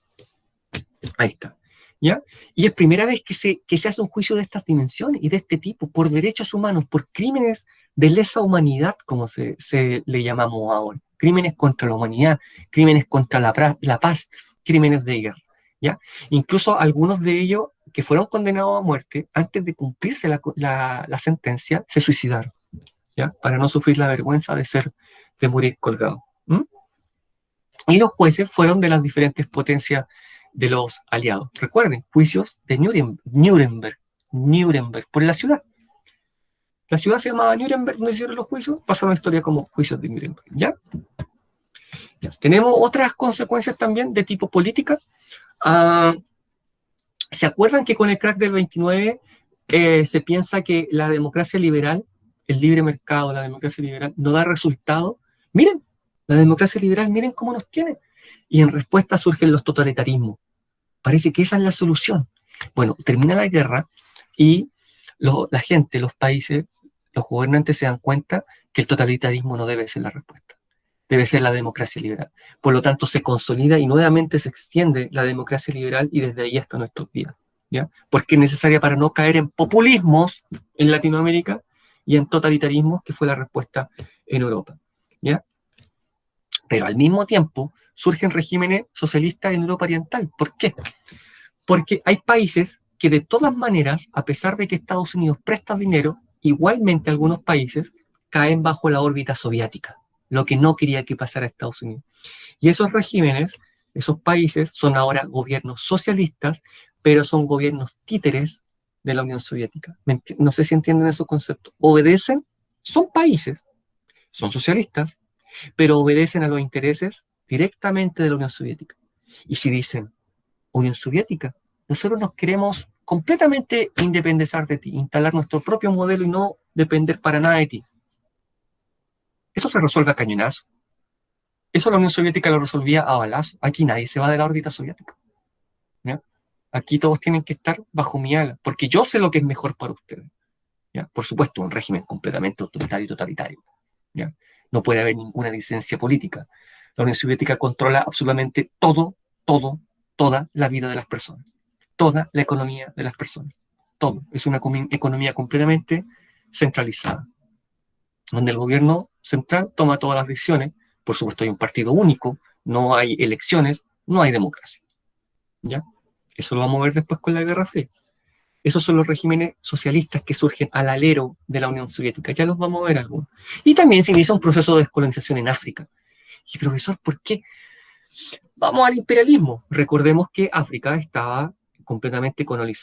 Ahí está. ¿Ya? Y es primera vez que se hace un juicio de estas dimensiones y de este tipo, por derechos humanos, por crímenes de lesa humanidad, como se le llamamos ahora. Crímenes contra la humanidad, crímenes contra la paz, crímenes de guerra. ¿Ya? Incluso algunos de ellos que fueron condenados a muerte, antes de cumplirse la sentencia, se suicidaron, ¿ya? Para no sufrir la vergüenza de morir colgados. Y los jueces fueron de las diferentes potencias de los aliados. Recuerden, juicios de Nuremberg, por la ciudad. La ciudad se llamaba Nuremberg, donde hicieron los juicios, pasó a la historia como juicios de Nuremberg, ¿ya? Ya. Tenemos otras consecuencias también de tipo política. ¿Se acuerdan que con el crack del 29 se piensa que la democracia liberal, el libre mercado, la democracia liberal, no da resultado? Miren, la democracia liberal, miren cómo nos tiene. Y en respuesta surgen los totalitarismos. Parece que esa es la solución. Bueno, termina la guerra y la gente, los países, los gobernantes se dan cuenta que el totalitarismo no debe ser la respuesta. Debe ser la democracia liberal. Por lo tanto, se consolida y nuevamente se extiende la democracia liberal y desde ahí hasta nuestros días, ¿ya? Porque es necesaria para no caer en populismos en Latinoamérica y en totalitarismos, que fue la respuesta en Europa, ¿ya? Pero al mismo tiempo surgen regímenes socialistas en Europa Oriental. ¿Por qué? Porque hay países que de todas maneras, a pesar de que Estados Unidos presta dinero, igualmente algunos países caen bajo la órbita soviética, lo que no quería que pasara a Estados Unidos. Y esos regímenes, esos países, son ahora gobiernos socialistas, pero son gobiernos títeres de la Unión Soviética. No sé si entienden esos conceptos. Obedecen, son países, son socialistas, pero obedecen a los intereses directamente de la Unión Soviética. Y si dicen, Unión Soviética, nosotros nos queremos completamente independizar de ti, instalar nuestro propio modelo y no depender para nada de ti. Eso se resuelve a cañonazo. Eso la Unión Soviética lo resolvía a balazo. Aquí nadie se va de la órbita soviética, ¿ya? Aquí todos tienen que estar bajo mi ala, porque yo sé lo que es mejor para ustedes, ¿ya? Por supuesto, un régimen completamente autoritario y totalitario, ¿ya? No puede haber ninguna licencia política. La Unión Soviética controla absolutamente toda la vida de las personas, toda la economía de las personas, todo. Es una economía completamente centralizada, donde el gobierno central toma todas las decisiones. Por supuesto, hay un partido único, no hay elecciones, no hay democracia, ¿ya? Eso lo vamos a ver después con la Guerra Fría. Esos son los regímenes socialistas que surgen al alero de la Unión Soviética. Ya los vamos a ver algunos. Y también se inicia un proceso de descolonización en África. Y profesor, ¿por qué? Vamos al imperialismo. Recordemos que África estaba completamente colonizado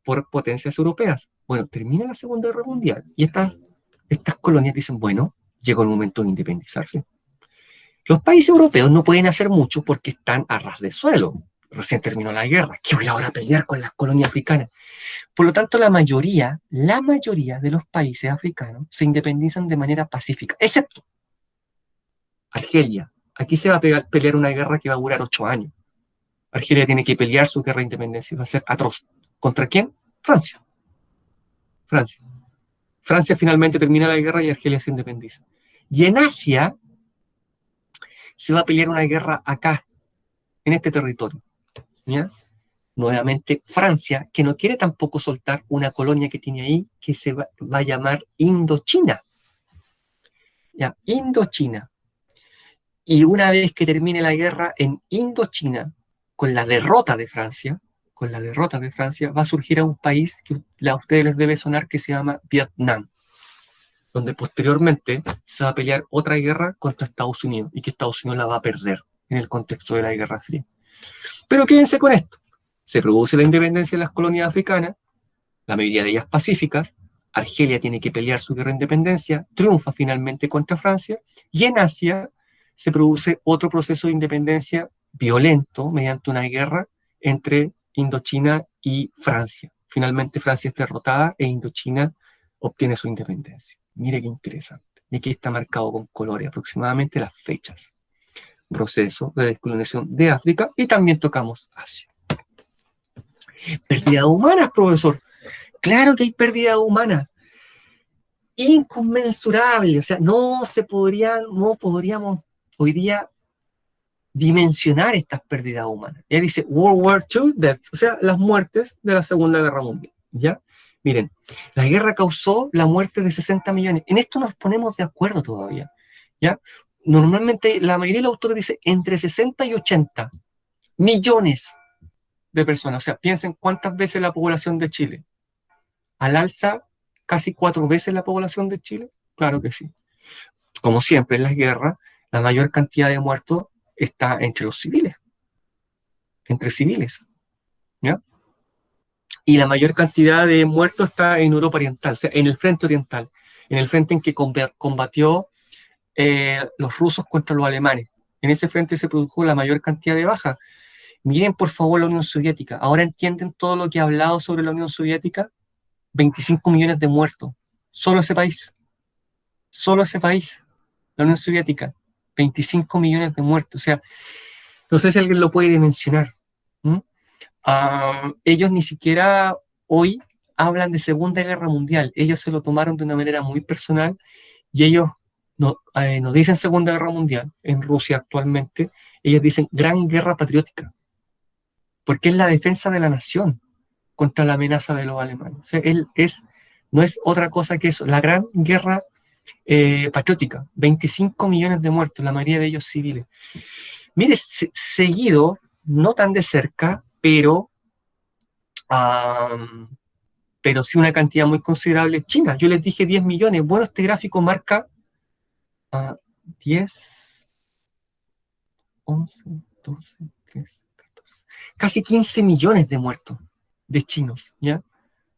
por potencias europeas. Bueno, termina la Segunda Guerra Mundial y estas colonias dicen, bueno, llegó el momento de independizarse. Los países europeos no pueden hacer mucho porque están a ras de suelo. Recién terminó la guerra. ¿Qué voy ahora a pelear con las colonias africanas? Por lo tanto, la mayoría de los países africanos se independizan de manera pacífica, excepto Argelia. Aquí se va a pelear una guerra que va a durar 8 años. Argelia tiene que pelear su guerra de independencia. Va a ser atroz. ¿Contra quién? Francia. Francia finalmente termina la guerra y Argelia se independiza. Y en Asia se va a pelear una guerra acá, en este territorio, ¿ya? Nuevamente Francia, que no quiere tampoco soltar una colonia que tiene ahí, que se va a llamar Indochina. ¿Ya? Indochina. Y una vez que termine la guerra en Indochina, con la derrota de Francia, va a surgir a un país que a ustedes les debe sonar, que se llama Vietnam, donde posteriormente se va a pelear otra guerra contra Estados Unidos, y que Estados Unidos la va a perder en el contexto de la Guerra Fría. Pero quédense con esto. Se produce la independencia de las colonias africanas, la mayoría de ellas pacíficas. Argelia tiene que pelear su guerra de independencia, triunfa finalmente contra Francia, y en Asia se produce otro proceso de independencia violento mediante una guerra entre Indochina y Francia. Finalmente Francia es derrotada e Indochina obtiene su independencia. Mire qué interesante. Y aquí está marcado con colores aproximadamente las fechas. Proceso de descolonización de África, y también tocamos Asia. Pérdidas humanas, profesor. Claro que hay pérdidas humanas. Inconmensurable. O sea, no podríamos hoy día dimensionar estas pérdidas humanas. Ya dice World War II deaths, o sea, las muertes de la Segunda Guerra Mundial. ¿Ya? Miren, la guerra causó la muerte de 60 millones. En esto nos ponemos de acuerdo todavía. ¿Ya? Normalmente la mayoría de los autores dice entre 60 y 80 millones de personas. O sea, piensen cuántas veces la población de Chile. Al alza, casi 4 veces la población de Chile. Claro que sí. Como siempre en las guerras, la mayor cantidad de muertos está entre los civiles. Entre civiles. ¿Ya? Y la mayor cantidad de muertos está en Europa Oriental, o sea, en el frente oriental. En el frente en que combatió los rusos contra los alemanes. En ese frente se produjo la mayor cantidad de bajas. Miren, por favor, la Unión Soviética. Ahora entienden todo lo que he hablado sobre la Unión Soviética. 25 millones de muertos. Solo ese país. Solo ese país. La Unión Soviética. 25 millones de muertos. O sea, no sé si alguien lo puede dimensionar. Ellos ni siquiera hoy hablan de Segunda Guerra Mundial. Ellos se lo tomaron de una manera muy personal y ellos no dicen Segunda Guerra Mundial en Rusia actualmente. Ellos dicen Gran Guerra Patriótica, porque es la defensa de la nación contra la amenaza de los alemanes. O sea, no es otra cosa que eso, la Gran Guerra Patriótica. 25 millones de muertos, la mayoría de ellos civiles. Mire, seguido, no tan de cerca, pero sí una cantidad muy considerable, China. Yo les dije 10 millones. Bueno, este gráfico marca 10, 11, 12, 13, 14, casi 15 millones de muertos de chinos, ¿ya?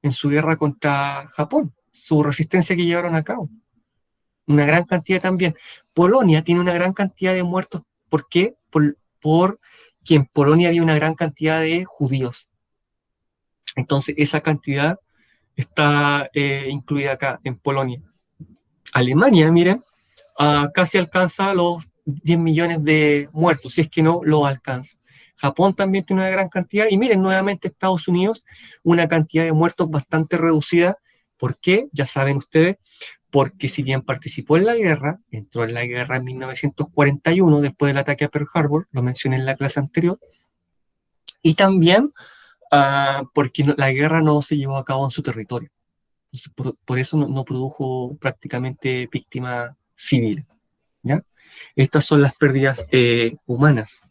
En su guerra contra Japón, su resistencia que llevaron a cabo. Una gran cantidad también. Polonia tiene una gran cantidad de muertos. ¿Por qué? Porque en Polonia había una gran cantidad de judíos. Entonces, esa cantidad está incluida acá en Polonia. Alemania, miren, casi alcanza los 10 millones de muertos, si es que no lo alcanza. Japón también tiene una gran cantidad, y miren, nuevamente Estados Unidos, una cantidad de muertos bastante reducida. ¿Por qué? Ya saben ustedes, porque si bien participó en la guerra, entró en la guerra en 1941, después del ataque a Pearl Harbor, lo mencioné en la clase anterior, y también porque la guerra no se llevó a cabo en su territorio. Entonces, por eso no produjo prácticamente víctimas civiles. ¿Ya? Estas son las pérdidas humanas.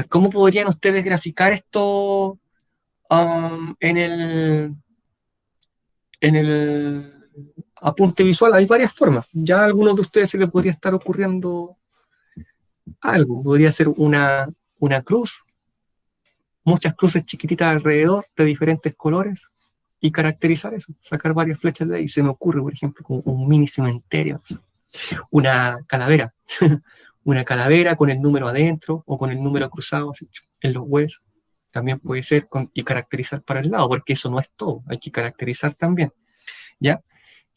¿Cómo podrían ustedes graficar esto en el apunte visual? Hay varias formas. Ya a algunos de ustedes se les podría estar ocurriendo algo. Podría ser una cruz, muchas cruces chiquititas alrededor de diferentes colores, y caracterizar eso, sacar varias flechas de ahí. Se me ocurre, por ejemplo, como un mini cementerio, una calavera, una calavera con el número adentro o con el número cruzado así, en los huesos. También puede ser y caracterizar para el lado, porque eso no es todo, hay que caracterizar también. ¿Ya?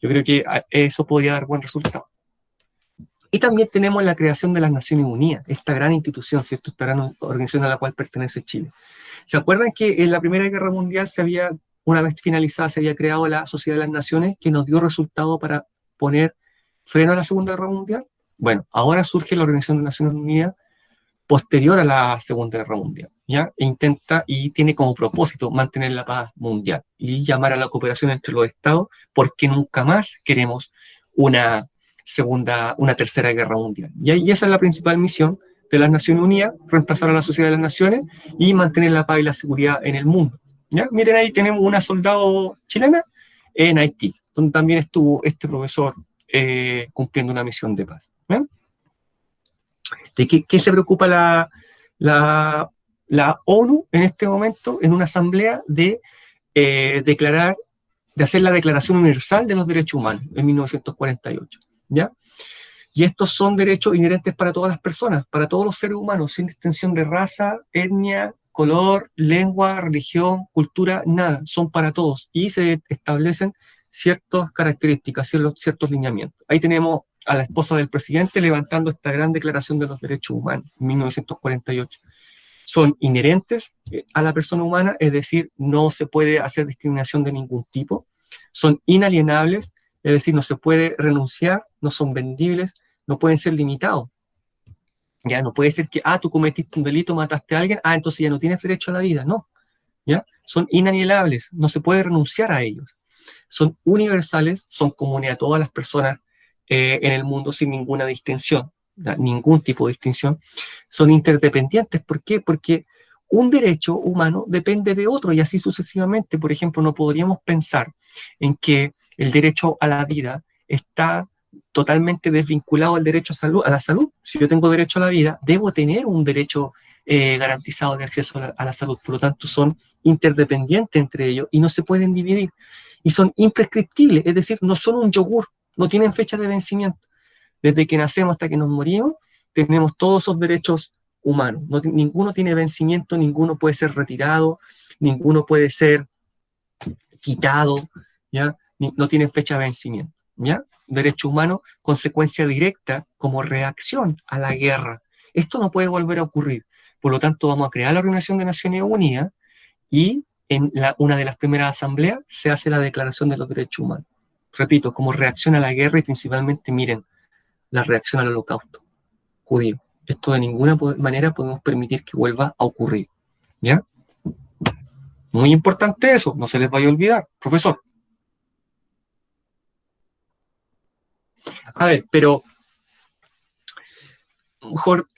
Yo creo que eso podría dar buen resultado. Y también tenemos la creación de las Naciones Unidas, esta gran institución, ¿cierto? Esta gran organización a la cual pertenece Chile. ¿Se acuerdan que en la Primera Guerra Mundial una vez finalizada, se había creado la Sociedad de las Naciones, que nos dio resultado para poner freno a la Segunda Guerra Mundial? Bueno, ahora surge la Organización de Naciones Unidas posterior a la Segunda Guerra Mundial, ¿ya? E intenta y tiene como propósito mantener la paz mundial y llamar a la cooperación entre los estados, porque nunca más queremos una tercera guerra mundial. Y esa es la principal misión de las Naciones Unidas: reemplazar a la Sociedad de las Naciones y mantener la paz y la seguridad en el mundo. ¿Ya? Miren, ahí tenemos una soldado chilena en Haití, donde también estuvo este profesor cumpliendo una misión de paz. ¿Ya? ¿De qué se preocupa la ONU en este momento? En una asamblea de de hacer la Declaración Universal de los Derechos Humanos en 1948, ¿ya? Y estos son derechos inherentes para todas las personas, para todos los seres humanos, sin distinción de raza, etnia, color, lengua, religión, cultura, nada, son para todos. Y se establecen ciertas características, ciertos lineamientos. Ahí tenemos a la esposa del presidente levantando esta gran Declaración de los Derechos Humanos en 1948. Son inherentes a la persona humana, es decir, no se puede hacer discriminación de ningún tipo. Son inalienables, es decir, no se puede renunciar, no son vendibles, no pueden ser limitados. Ya no puede ser que, tú cometiste un delito, mataste a alguien, entonces ya no tienes derecho a la vida. No, ¿ya? Son inalienables, no se puede renunciar a ellos. Son universales, son comunes a todas las personas en el mundo sin ninguna distinción, ¿ya? Ningún tipo de distinción. Son interdependientes, ¿por qué? Porque un derecho humano depende de otro y así sucesivamente. Por ejemplo, no podríamos pensar en que el derecho a la vida está totalmente desvinculado al derecho a la salud. Si yo tengo derecho a la vida, debo tener un derecho garantizado de acceso a la salud. Por lo tanto, son interdependientes entre ellos y no se pueden dividir. Y son imprescriptibles, es decir, no son un yogur, no tienen fecha de vencimiento. Desde que nacemos hasta que nos morimos, tenemos todos esos derechos humanos. Ninguno tiene vencimiento, ninguno puede ser retirado, ninguno puede ser quitado, ¿ya? No tiene fecha de vencimiento, ¿ya? Derecho humano, consecuencia directa como reacción a la guerra. Esto no puede volver a ocurrir. Por lo tanto, vamos a crear la Organización de Naciones Unidas y en una de las primeras asambleas se hace la Declaración de los Derechos Humanos. Repito, como reacción a la guerra y principalmente, miren, la reacción al holocausto judío. Esto de ninguna manera podemos permitir que vuelva a ocurrir, ¿ya? Muy importante eso, no se les vaya a olvidar, profesor. A ver, pero,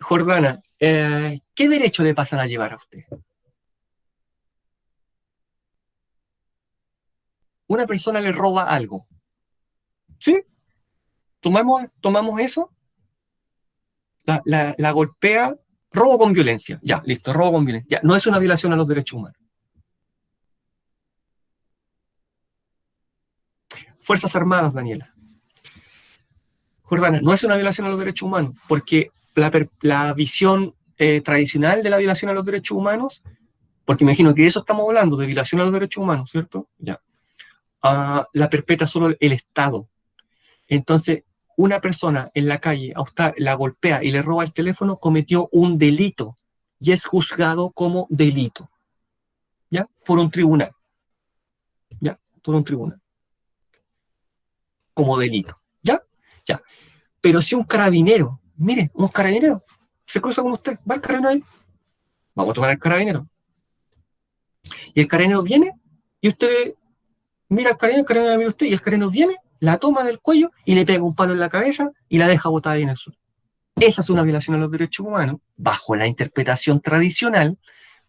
Jordana, ¿qué derecho le pasan a llevar a usted? Una persona le roba algo, ¿sí? Tomamos eso, la golpea, robo con violencia, ya, listo, robo con violencia, ya, no es una violación a los derechos humanos. Fuerzas Armadas, Daniela. Jordana, no es una violación a los derechos humanos, porque la visión tradicional de la violación a los derechos humanos, porque me imagino que de eso estamos hablando, de violación a los derechos humanos, ¿cierto? Ya. La perpetra solo el Estado. Entonces, una persona en la calle a usted la golpea y le roba el teléfono, cometió un delito y es juzgado como delito, ¿ya? Por un tribunal, ¿ya? Por un tribunal. Como delito, ¿ya? Ya. Pero si un carabinero, mire, un carabinero se cruza con usted, va el carabinero ahí, vamos a tomar al carabinero. Y el carabinero viene y usted mira al carabinero mira a usted y el carabinero viene, la toma del cuello y le pega un palo en la cabeza y la deja botada ahí en el suelo. Esa es una violación a los derechos humanos bajo la interpretación tradicional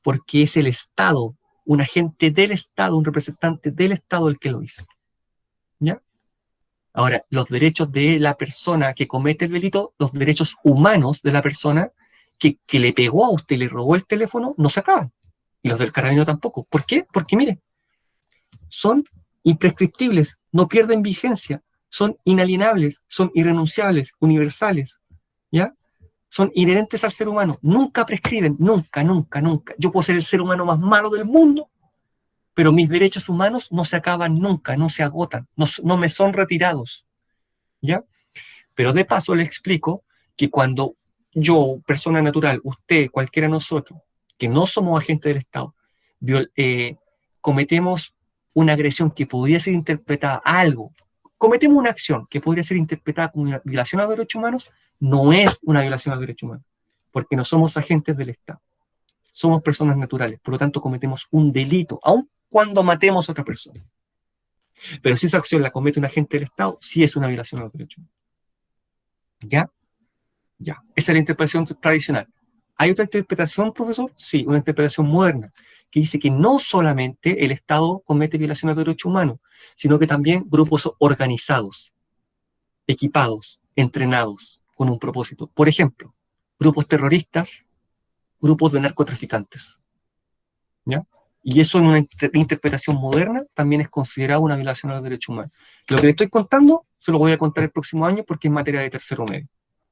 porque es el Estado, un agente del Estado, un representante del Estado el que lo hizo, ¿ya? Ahora, los derechos de la persona que comete el delito, los derechos humanos de la persona que le pegó a usted y le robó el teléfono, no se acaban. Y los del carabinero tampoco. ¿Por qué? Porque, mire, son imprescriptibles, no pierden vigencia, son inalienables, son irrenunciables, universales, ¿ya? Son inherentes al ser humano, nunca prescriben, nunca, nunca, nunca. Yo puedo ser el ser humano más malo del mundo, pero mis derechos humanos no se acaban nunca, no se agotan, no me son retirados, ¿ya? Pero de paso le explico que cuando yo, persona natural, usted, cualquiera de nosotros, que no somos agentes del Estado, cometemos una agresión que podría ser interpretada algo, cometemos una acción que podría ser interpretada como una violación a los derechos humanos, no es una violación a los derechos humanos, porque no somos agentes del Estado. Somos personas naturales, por lo tanto cometemos un delito, aun cuando matemos a otra persona. Pero si esa acción la comete un agente del Estado, sí es una violación a los derechos humanos. ¿Ya? Ya. Esa es la interpretación tradicional. ¿Hay otra interpretación, profesor? Sí, una interpretación moderna, que dice que no solamente el Estado comete violaciones de derechos humanos, sino que también grupos organizados, equipados, entrenados, con un propósito. Por ejemplo, grupos terroristas, grupos de narcotraficantes. ¿Ya? Y eso en una interpretación moderna también es considerado una violación a los derechos humanos. Lo que le estoy contando se lo voy a contar el próximo año porque es materia de tercero medio.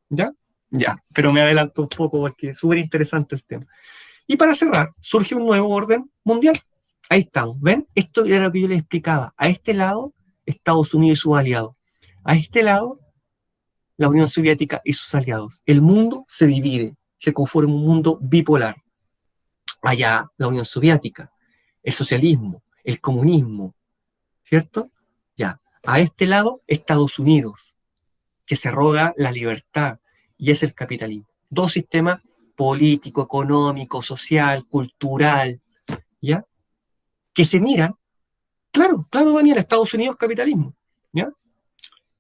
¿Ya? Ya, pero me adelanto un poco porque es súper interesante el tema. Y para cerrar, surge un nuevo orden mundial. Ahí estamos, ¿ven? Esto era lo que yo les explicaba. A este lado, Estados Unidos y sus aliados. A este lado, la Unión Soviética y sus aliados. El mundo se divide, se conforma un mundo bipolar. Allá, la Unión Soviética, el socialismo, el comunismo, ¿cierto? Ya. A este lado, Estados Unidos, que se arroga la libertad, y es el capitalismo. Dos sistemas político, económico, social, cultural, ¿ya? Que se miran, claro, Daniel, Estados Unidos, capitalismo, ¿ya?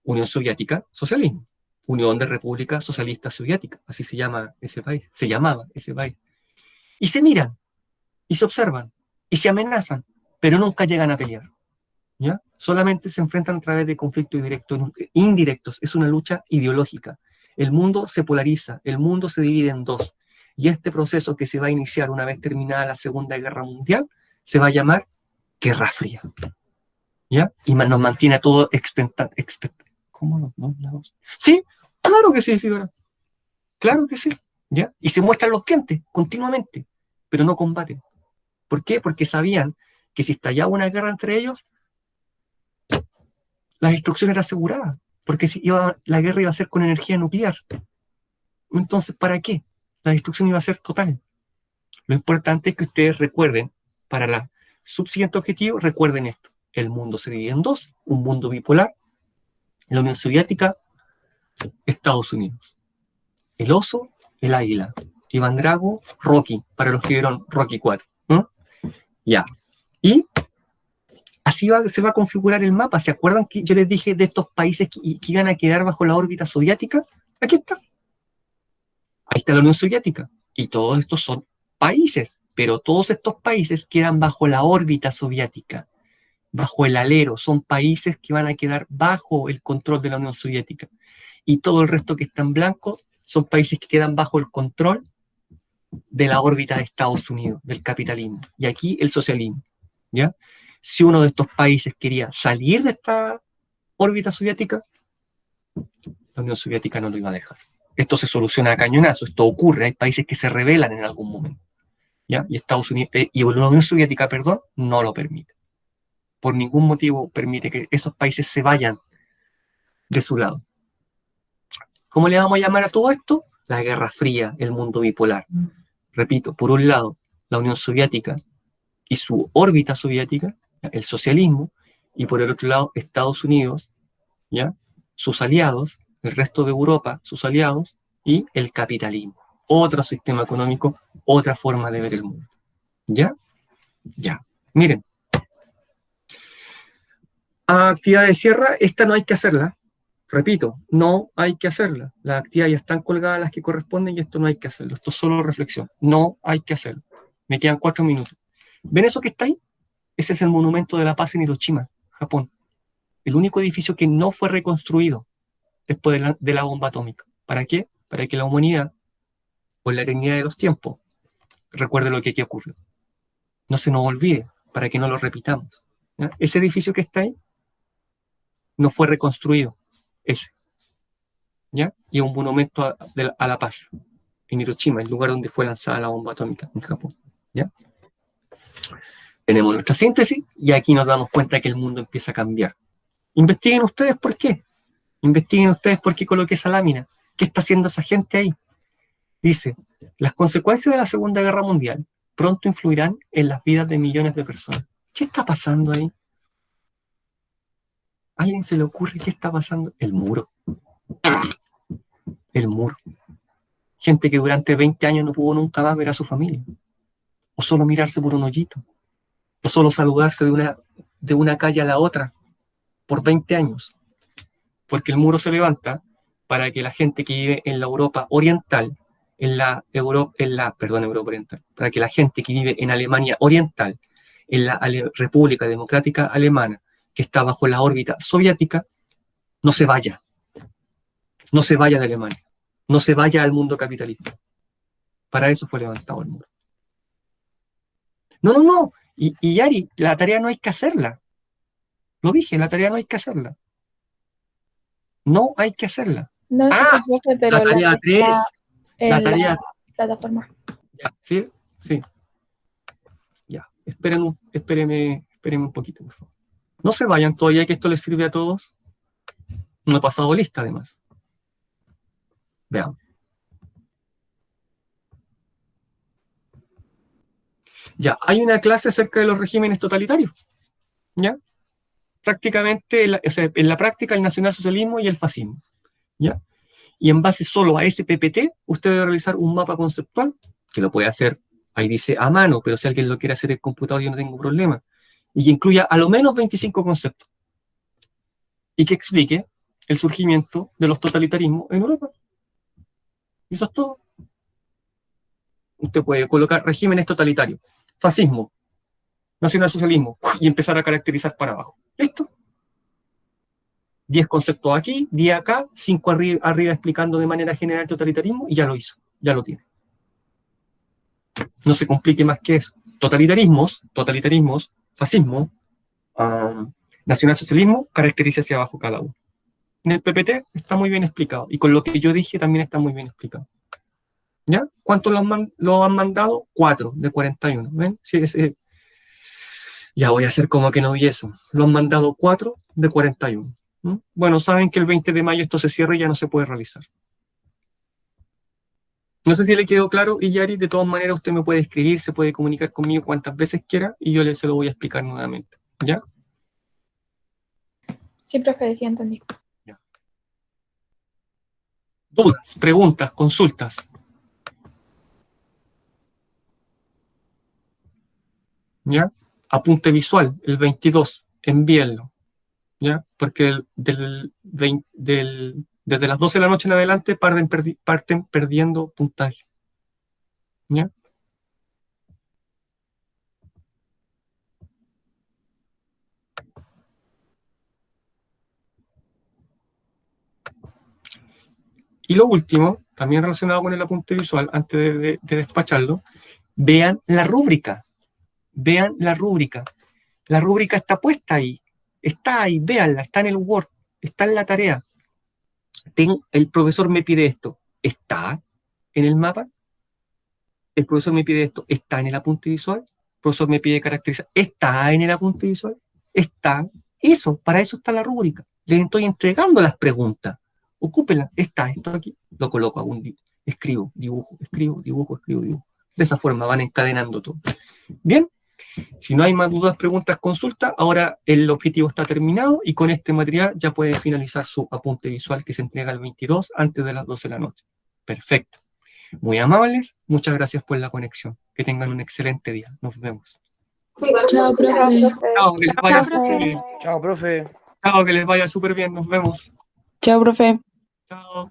Unión Soviética, socialismo. Unión de Repúblicas Socialistas Soviéticas, así se llama ese país, se llamaba ese país. Y se miran, y se observan, y se amenazan, pero nunca llegan a pelear, ¿ya? Solamente se enfrentan a través de conflictos indirectos, es una lucha ideológica. El mundo se polariza, el mundo se divide en dos, y este proceso que se va a iniciar una vez terminada la Segunda Guerra Mundial, se va a llamar Guerra Fría, ¿ya? Y nos mantiene a todos ¿cómo no? Sí, claro que sí, claro que sí, ¿ya? Y se muestran los dientes continuamente, pero no combaten. ¿Por qué? Porque sabían que si estallaba una guerra entre ellos, la destrucción era asegurada, porque la guerra iba a ser con energía nuclear. Entonces, ¿para qué? La destrucción iba a ser total. Lo importante es que ustedes recuerden, para el subsiguiente objetivo, recuerden esto. El mundo se divide en dos, un mundo bipolar, la Unión Soviética, Estados Unidos. El oso, el águila. Iván Drago, Rocky, para los que vieron Rocky 4. Ya. Y así se va a configurar el mapa. ¿Se acuerdan que yo les dije de estos países que iban a quedar bajo la órbita soviética? Aquí está. Ahí está la Unión Soviética. Y todos estos son países, pero todos estos países quedan bajo la órbita soviética, bajo el alero. Son países que van a quedar bajo el control de la Unión Soviética. Y todo el resto que está en blanco son países que quedan bajo el control de la órbita de Estados Unidos, del capitalismo. Y aquí el socialismo, ¿ya? Si uno de estos países quería salir de esta órbita soviética, la Unión Soviética no lo iba a dejar. Esto se soluciona a cañonazo, esto ocurre, hay países que se rebelan en algún momento, ¿ya? Y Estados Unidos, y la Unión Soviética, perdón, no lo permite. Por ningún motivo permite que esos países se vayan de su lado. ¿Cómo le vamos a llamar a todo esto? La Guerra Fría, el mundo bipolar. Repito, por un lado, la Unión Soviética y su órbita soviética, el socialismo, y por el otro lado, Estados Unidos, ¿ya? Sus aliados, el resto de Europa, sus aliados, y el capitalismo. Otro sistema económico, otra forma de ver el mundo. ¿Ya? Ya. Miren. Actividad de cierre, esta no hay que hacerla. Repito, no hay que hacerla. Las actividades ya están colgadas las que corresponden y esto no hay que hacerlo. Esto es solo reflexión. No hay que hacerlo. Me quedan 4 minutos. ¿Ven eso que está ahí? Ese es el Monumento de la Paz en Hiroshima, Japón. El único edificio que no fue reconstruido después de la bomba atómica. ¿Para qué? Para que la humanidad, por la eternidad de los tiempos, recuerde lo que aquí ocurrió. No se nos olvide, para que no lo repitamos. ¿Ya? Ese edificio que está ahí no fue reconstruido. Ese. ¿Ya? Y es un monumento a la paz en Hiroshima, el lugar donde fue lanzada la bomba atómica en Japón. ¿Ya? Tenemos nuestra síntesis y aquí nos damos cuenta que el mundo empieza a cambiar. Investiguen ustedes por qué. Investiguen ustedes por qué coloqué esa lámina. ¿Qué está haciendo esa gente ahí? Dice, las consecuencias de la Segunda Guerra Mundial pronto influirán en las vidas de millones de personas. ¿Qué está pasando ahí? ¿A alguien se le ocurre qué está pasando? El muro. El muro. Gente que durante 20 años no pudo nunca más ver a su familia. O solo mirarse por un hoyito. O solo saludarse de una calle a la otra por 20 años. Porque el muro se levanta para que la gente que vive en la Europa Oriental, Europa Oriental, para que la gente que vive en Alemania Oriental, en la República Democrática Alemana, que está bajo la órbita soviética, no se vaya. No se vaya de Alemania. No se vaya al mundo capitalista. Para eso fue levantado el muro. No. Y Yari, la tarea no hay que hacerla. Lo dije, la tarea no hay que hacerla. No hay que hacerla. No, sí, Ah, profe, pero la tarea que está 3. La en tarea. la plataforma. Ya, ¿sí? Sí. Ya. Espérenme un poquito, por favor. No se vayan todavía, que esto les sirve a todos. No he pasado lista, además. Veamos. Ya, hay una clase acerca de los regímenes totalitarios. ¿Ya? Prácticamente, o sea, en la práctica, el nacionalsocialismo y el fascismo. ¿Ya? Y en base solo a ese PPT, usted debe realizar un mapa conceptual, que lo puede hacer, ahí dice a mano, pero si alguien lo quiere hacer en el computador, yo no tengo problema, y que incluya a lo menos 25 conceptos, y que explique el surgimiento de los totalitarismos en Europa. Y eso es todo. Usted puede colocar regímenes totalitarios, fascismo, nacionalsocialismo, y empezar a caracterizar para abajo. ¿Listo? 10 conceptos aquí, 10 acá, 5 arriba explicando de manera general el totalitarismo, y ya lo hizo, ya lo tiene. No se complique más que eso. Totalitarismos, fascismo, nacionalsocialismo, caracteriza hacia abajo cada uno. En el PPT está muy bien explicado, y con lo que yo dije también está muy bien explicado. ¿Ya? ¿Cuántos lo han mandado? 4 de 41. ¿Ven? Sí, ya voy a hacer como que no vi eso. Lo han mandado 4 de 41. Bueno, saben que el 20 de mayo esto se cierra y ya no se puede realizar. No sé si le quedó claro, y Yari, de todas maneras usted me puede escribir, se puede comunicar conmigo cuantas veces quiera y yo se lo voy a explicar nuevamente. ¿Ya? Sí, profe, sí entendí. Ya. Dudas, preguntas, consultas. ¿Ya? Apunte visual, el 22, envíenlo. ¿Ya? Porque desde las 12 de la noche en adelante parten perdiendo puntaje. ¿Ya? Y lo último, también relacionado con el apunte visual, antes de despacharlo, vean la rúbrica. Vean la rúbrica. La rúbrica está puesta ahí. Está ahí, véanla, está en el Word, está en la tarea. El profesor me pide esto. ¿Está en el mapa? El profesor me pide esto. ¿Está en el apunte visual? El profesor me pide caracterizar. ¿Está en el apunte visual? Está. Eso, para eso está la rúbrica. Les estoy entregando las preguntas. Ocúpenla. Está esto aquí. Lo coloco, escribo, dibujo. De esa forma van encadenando todo. Bien. Si no hay más dudas, preguntas, consultas, ahora el objetivo está terminado y con este material ya puede finalizar su apunte visual que se entrega el 22 antes de las 12 de la noche. Perfecto. Muy amables, muchas gracias por la conexión. Que tengan un excelente día. Nos vemos. Chao, profe. Chao, que les vaya súper bien. Chao, profe. Chao, que les vaya súper bien. Nos vemos. Chao, profe. Chao.